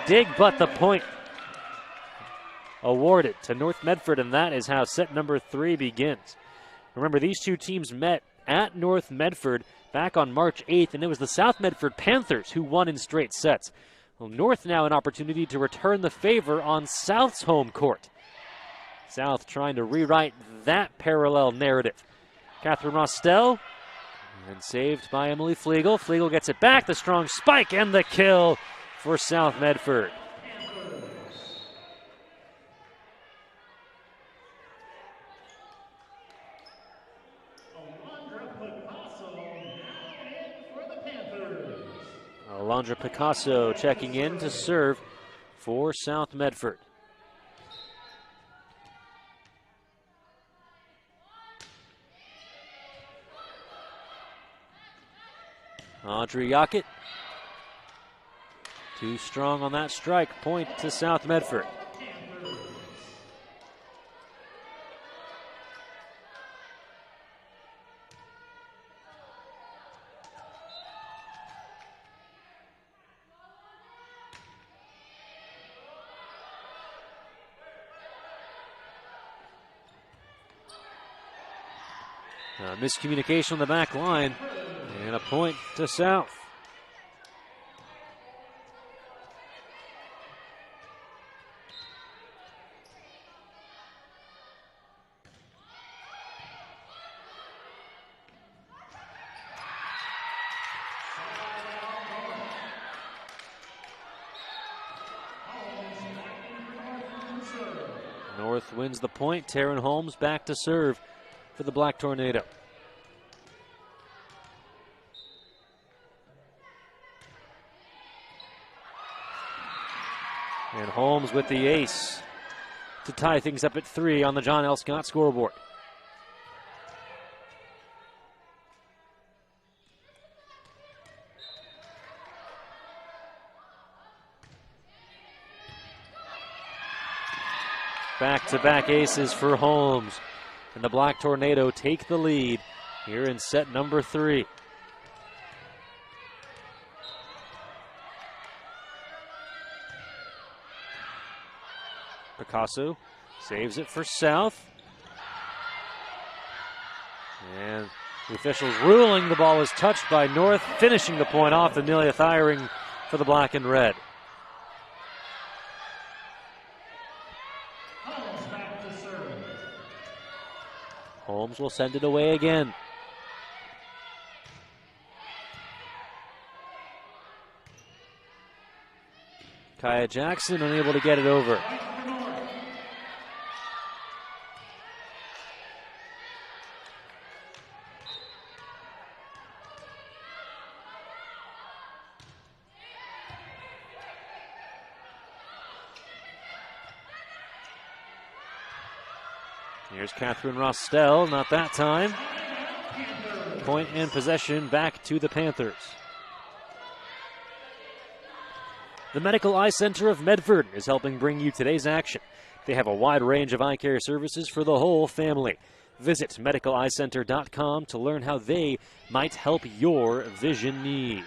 dig, but the point awarded to North Medford, and that is how set number 3 begins. Remember, these two teams met at North Medford back on March 8th, and it was the South Medford Panthers who won in straight sets. Well, North now an opportunity to return the favor on South's home court. South trying to rewrite that parallel narrative. Catherine Rostel, and saved by Emily Flegel. Flegel gets it back, the strong spike, and the kill for South Medford. Alondra Picasso checking in to serve for South Medford. Audrey Yockett, too strong on that strike. Point to South Medford. Miscommunication on the back line, and a point to South. North wins the point. Taryn Holmes back to serve for the Black Tornado. And Holmes with the ace to tie things up at 3 on the John L. Scott scoreboard. Back-to-back aces for Holmes. And the Black Tornado take the lead here in set number 3. Picasso saves it for South. And the officials ruling the ball was touched by North, finishing the point off. Amelia Thiring for the Black and Red. Holmes will send it away again. Kaya Jackson unable to get it over. Here's Catherine Rostel, not that time. Point and possession back to the Panthers. The Medical Eye Center of Medford is helping bring you today's action. They have a wide range of eye care services for the whole family. Visit medicaleyecenter.com to learn how they might help your vision needs.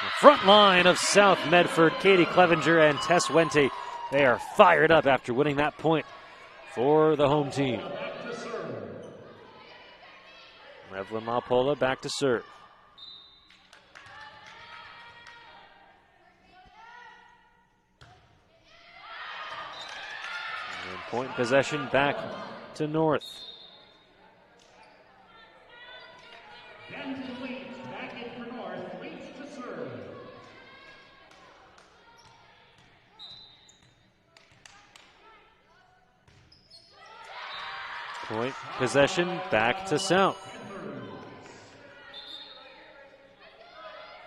The front line of South Medford, Katie Clevenger and Tess Wente, they are fired up after winning that point for the home team. Evelyn Malpola back to serve. And point possession back to North. Point possession back to South.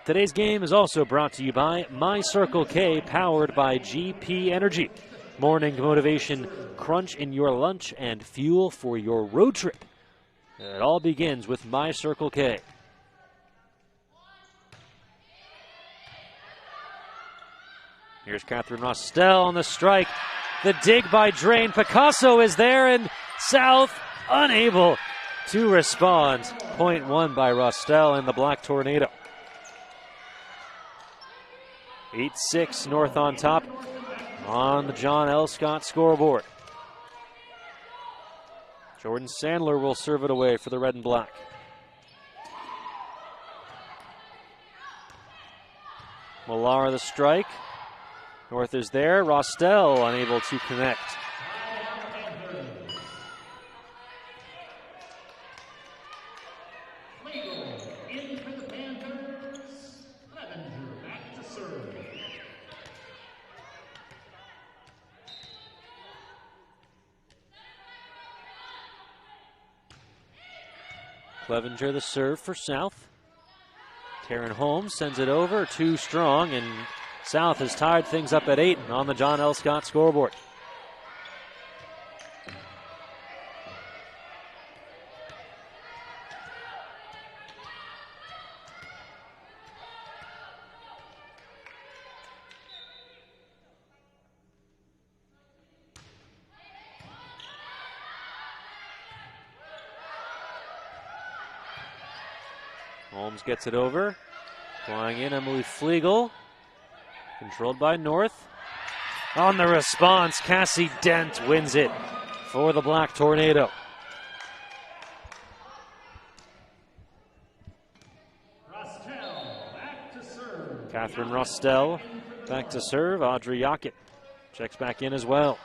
Today's game is also brought to you by My Circle K, powered by GP Energy. Morning motivation, crunch in your lunch, and fuel for your road trip. It all begins with My Circle K. Here's Catherine Rostel on the strike. The dig by Drain. Picasso is there, and South unable to respond. Point won by Rostel and the Black Tornado. 8-6, North on top on the John L. Scott scoreboard. Jordan Sandler will serve it away for the Red and Black. Millar the strike. North is there. Rostel unable to connect. Clevenger the serve for South. Taryn Holmes sends it over, too strong, and South has tied things up at 8 on the John L. Scott scoreboard. Holmes gets it over. Flying in, Emily Flegel. Controlled by North. On the response, Cassie Dent wins it for the Black Tornado. Catherine Rostel back to serve. Audrey Yockett checks back in as well.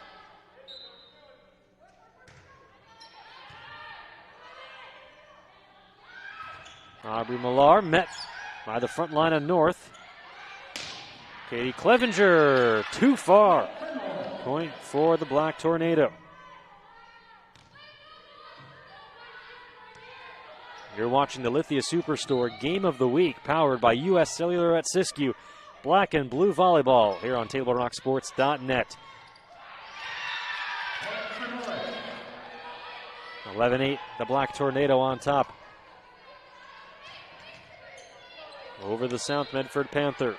Aubrey Millar met by the front line of North. Katie Clevenger, too far. Point for the Black Tornado. You're watching the Lithia Superstore Game of the Week, powered by U.S. Cellular at Siskiyou. Black and blue volleyball here on TableRockSports.net. 11-8, the Black Tornado on top over the South Medford Panthers.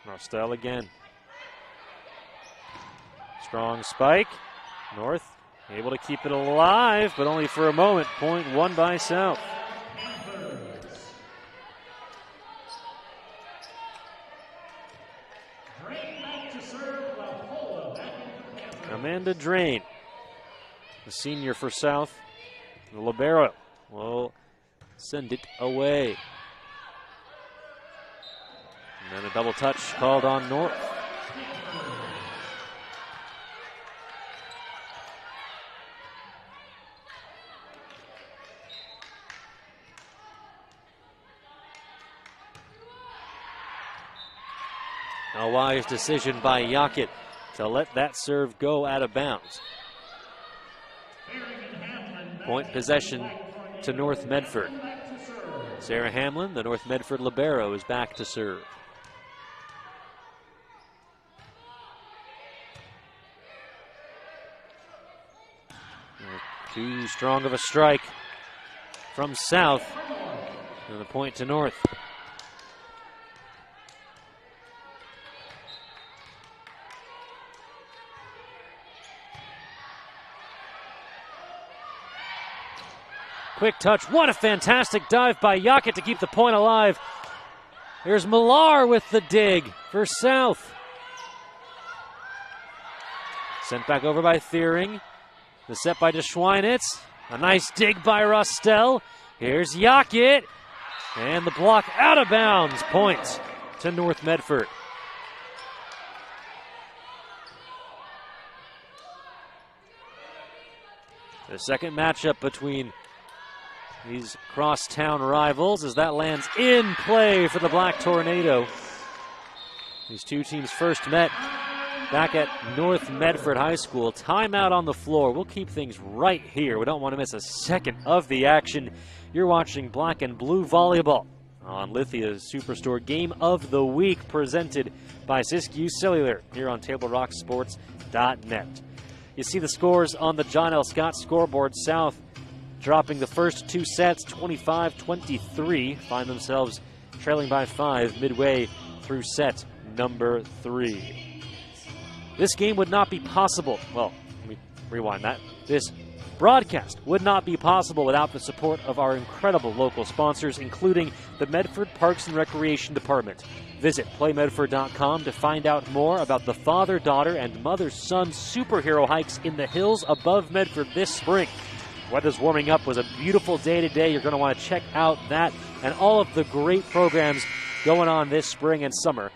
Rostel again. Strong spike. North able to keep it alive, but only for a moment. Point won by South. Amanda Drain, the senior for South. The libero will send it away. And then a double touch called on North. A wise decision by Yockett to let that serve go out of bounds. Point possession to North Medford. Sarah Hamlin, the North Medford libero, is back to serve. Too strong of a strike from South. And the point to North. Quick touch. What a fantastic dive by Yockett to keep the point alive. Here's Millar with the dig for South. Sent back over by Thiering. The set by DeSchweinitz. A nice dig by Rostel. Here's Yockett. And the block out of bounds. Points to North Medford. The second matchup between these crosstown rivals as that lands in play for the Black Tornado. These two teams first met back at North Medford High School. Timeout on the floor. We'll keep things right here. We don't want to miss a second of the action. You're watching Black and Blue Volleyball on Lithia's Superstore Game of the Week, presented by Siskiyou Cellular here on TableRockSports.net. You see the scores on the John L. Scott scoreboard. South dropping the first two sets, 25-23. Find themselves trailing by 5 midway through set number 3. This game would not be possible. Well, let me rewind that. This broadcast would not be possible without the support of our incredible local sponsors, including the Medford Parks and Recreation Department. Visit playmedford.com to find out more about the father-daughter and mother-son superhero hikes in the hills above Medford this spring. Weather's warming up. Was a beautiful day today. You're going to want to check out that and all of the great programs going on this spring and summer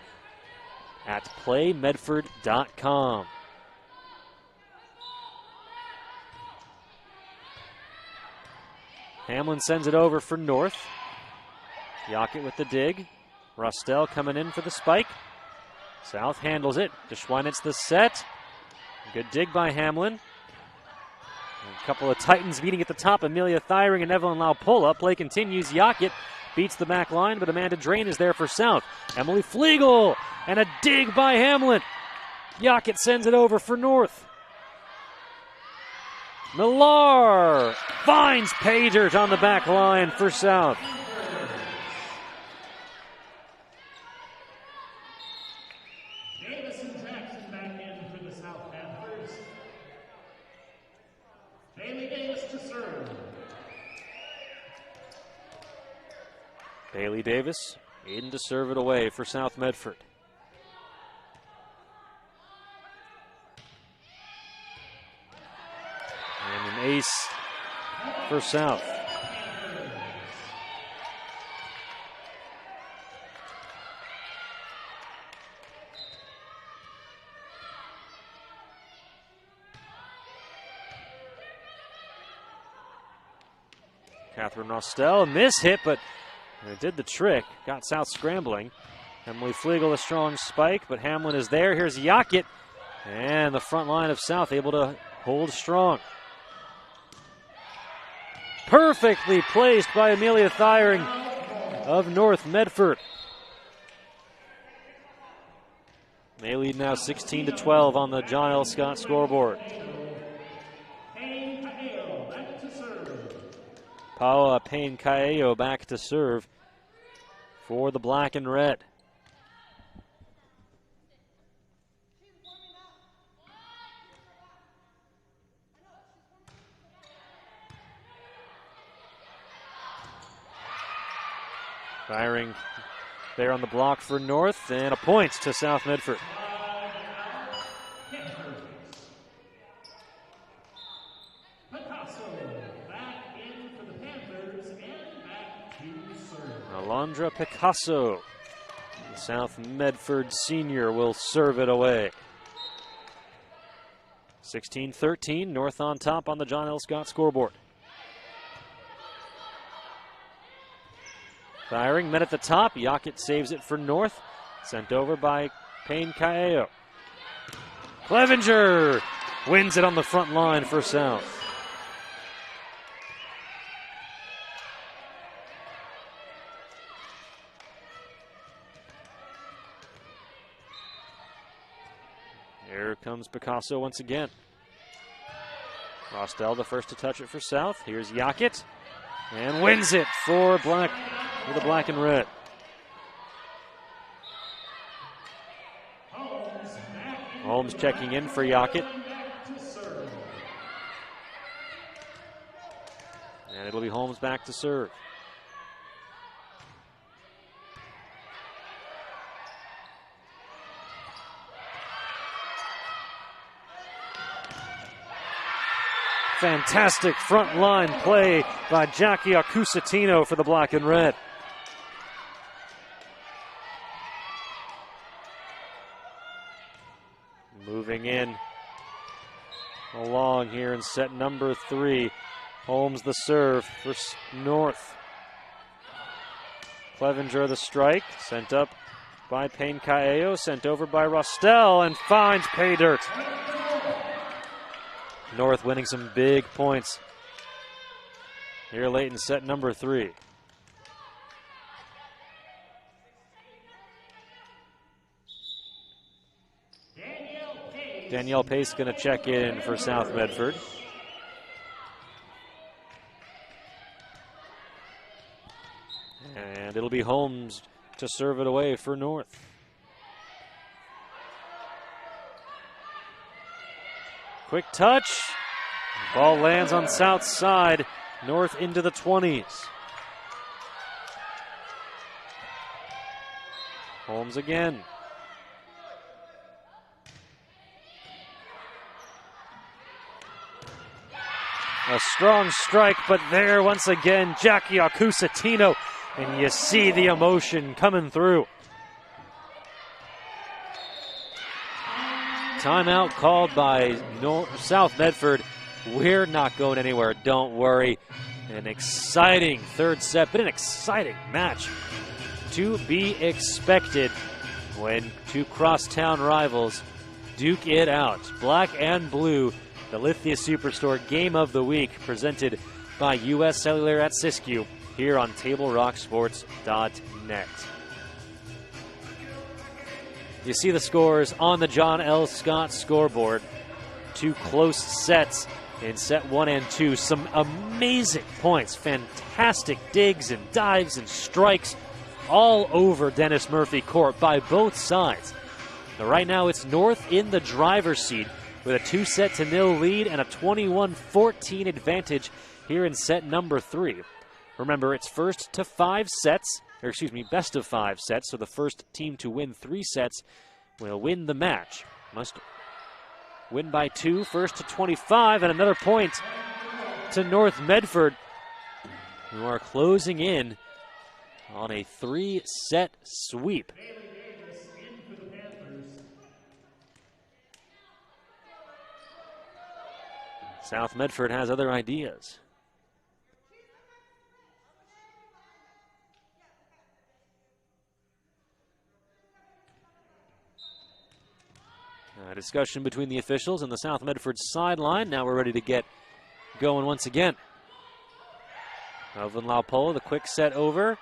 at playmedford.com. Hamlin sends it over for North. Yockett with the dig. Rostel coming in for the spike. South handles it. DeSchweinitz the set. Good dig by Hamlin. A couple of Titans meeting at the top. Amelia Thiring and Evelyn Laupola. Play continues. Yackett beats the back line, but Amanda Drain is there for South. Emily Flegel and a dig by Hamlin. Yackett sends it over for North. Millar finds Paydirt on the back line for South. Davis and Jackson back in for the South Panthers. Bailey Davis to serve. Bailey Davis in to serve it away for South Medford. And an ace for South. Catherine Rostel, miss hit, but it did the trick. Got South scrambling. Emily Flegel a strong spike, but Hamlin is there. Here's Yackett, and the front line of South able to hold strong. Perfectly placed by Amelia Thiring of North Medford. They lead now 16-12 on the John L. Scott scoreboard. Paoa Payne-Caello back to serve for the black and red. Firing there on the block for North, and a point to South Medford. Alondra Picasso, the South Medford senior, will serve it away. 16-13, North on top on the John L. Scott scoreboard. Firing, met at the top. Yackett saves it for North. Sent over by Payne-Caello. Clevenger wins it on the front line for South. Here comes Picasso once again. Rostel the first to touch it for South. Here's Yackett, and wins it for the black and red. Holmes checking in for Yackett. And it'll be Holmes back to serve. Fantastic front line play by Jackie Accusatino for the black and red. Moving in along here in set number 3. Holmes the serve for North. Clevenger the strike, sent up by Payne-Caello, sent over by Rostel, and finds Paydirt. North winning some big points here late in set number 3. Danielle Pace going to check in for South Medford. And it'll be Holmes to serve it away for North. Quick touch. Ball lands on South side. North into the 20s. Holmes again. A strong strike, but there once again, Jackie Accusatino, and you see the emotion coming through. Timeout called by South Medford. We're not going anywhere, don't worry. An exciting third set, but an exciting match to be expected when two crosstown rivals duke it out. Black and blue the Lithia Superstore Game of the Week, presented by U.S. Cellular at Siskiyou, here on TableRockSports.net. You see the scores on the John L. Scott scoreboard. 2 close sets in set 1 and 2. Some amazing points, fantastic digs and dives and strikes all over Dennis Murphy Court by both sides. Now, right now it's North in the driver's seat with a 2-0 lead and a 21-14 advantage here in set number 3. Remember, it's best of 5 sets, so the first team to win 3 sets will win the match. Must win by 2, first to 25, and another point to North Medford, who are closing in on a 3-set sweep. South Medford has other ideas. A discussion between the officials and the South Medford sideline. Now we're ready to get going once again. Melvin Laupola, the quick set over.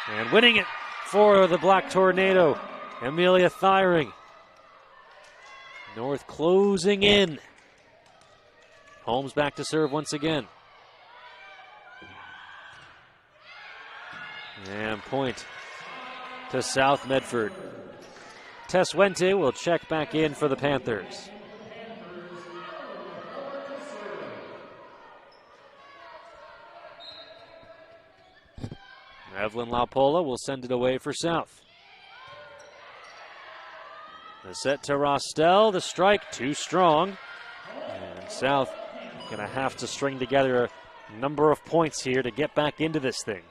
And winning it for the Black Tornado, Amelia Thiring. North closing in. Holmes back to serve once again. And point to South Medford. Tess Wente will check back in for the Panthers. Evelyn Laupola will send it away for South. The set to Rostel, the strike too strong. And South gonna have to string together a number of points here to get back into this thing.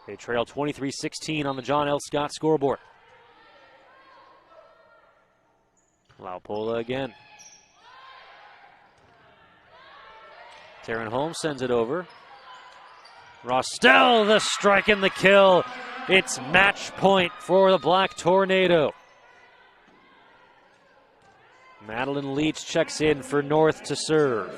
They trail 23-16 on the John L. Scott scoreboard. Laupola again. Taryn Holmes sends it over. Rostel, the strike and the kill. It's match point for the Black Tornado. Madeline Leach checks in for North to serve.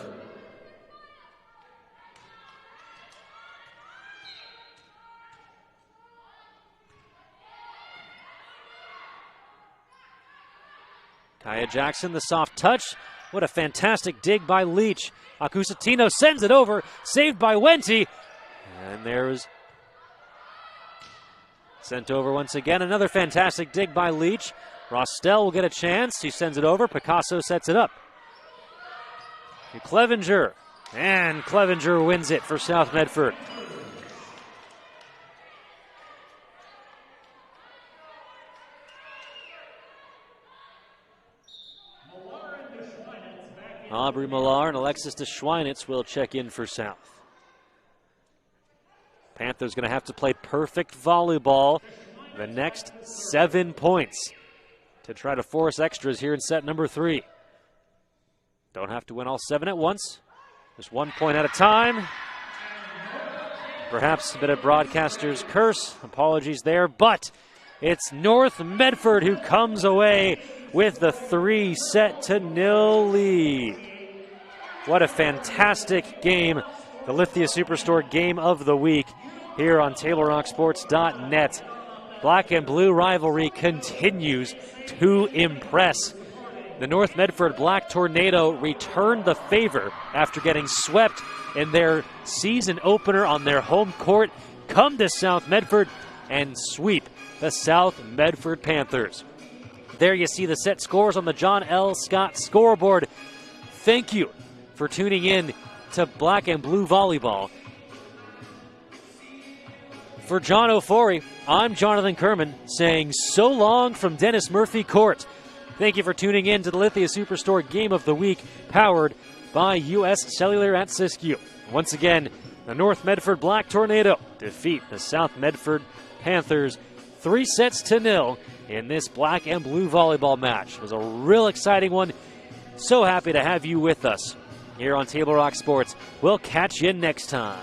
Kaya Jackson, the soft touch. What a fantastic dig by Leach. Acusatino sends it over, saved by Wente. And there's sent over once again. Another fantastic dig by Leach. Rostel will get a chance. He sends it over. Picasso sets it up. Clevenger. And Clevenger wins it for South Medford. Aubrey Millar and Alexis DeSchweinitz will check in for South. Panthers going to have to play perfect volleyball the next 7 points to try to force extras here in set number 3. Don't have to win all 7 at once. Just 1 point at a time. Perhaps a bit of broadcaster's curse. Apologies there, but it's North Medford who comes away with the 3-0 lead. What a fantastic game. The Lithia Superstore Game of the Week here on TableRockSports.net. Black and blue rivalry continues to impress. The North Medford Black Tornado returned the favor after getting swept in their season opener on their home court. Come to South Medford and sweep the South Medford Panthers. There you see the set scores on the John L. Scott scoreboard. Thank you for tuning in to Black and Blue Volleyball. For John Ofori, I'm Jonathan Kerman saying so long from Dennis Murphy Court. Thank you for tuning in to the Lithia Superstore Game of the Week, powered by U.S. Cellular at Siskiyou. Once again, the North Medford Black Tornado defeat the South Medford Panthers 3-0 in this black and blue volleyball match. It was a real exciting one. So happy to have you with us here on Table Rock Sports. We'll catch you next time.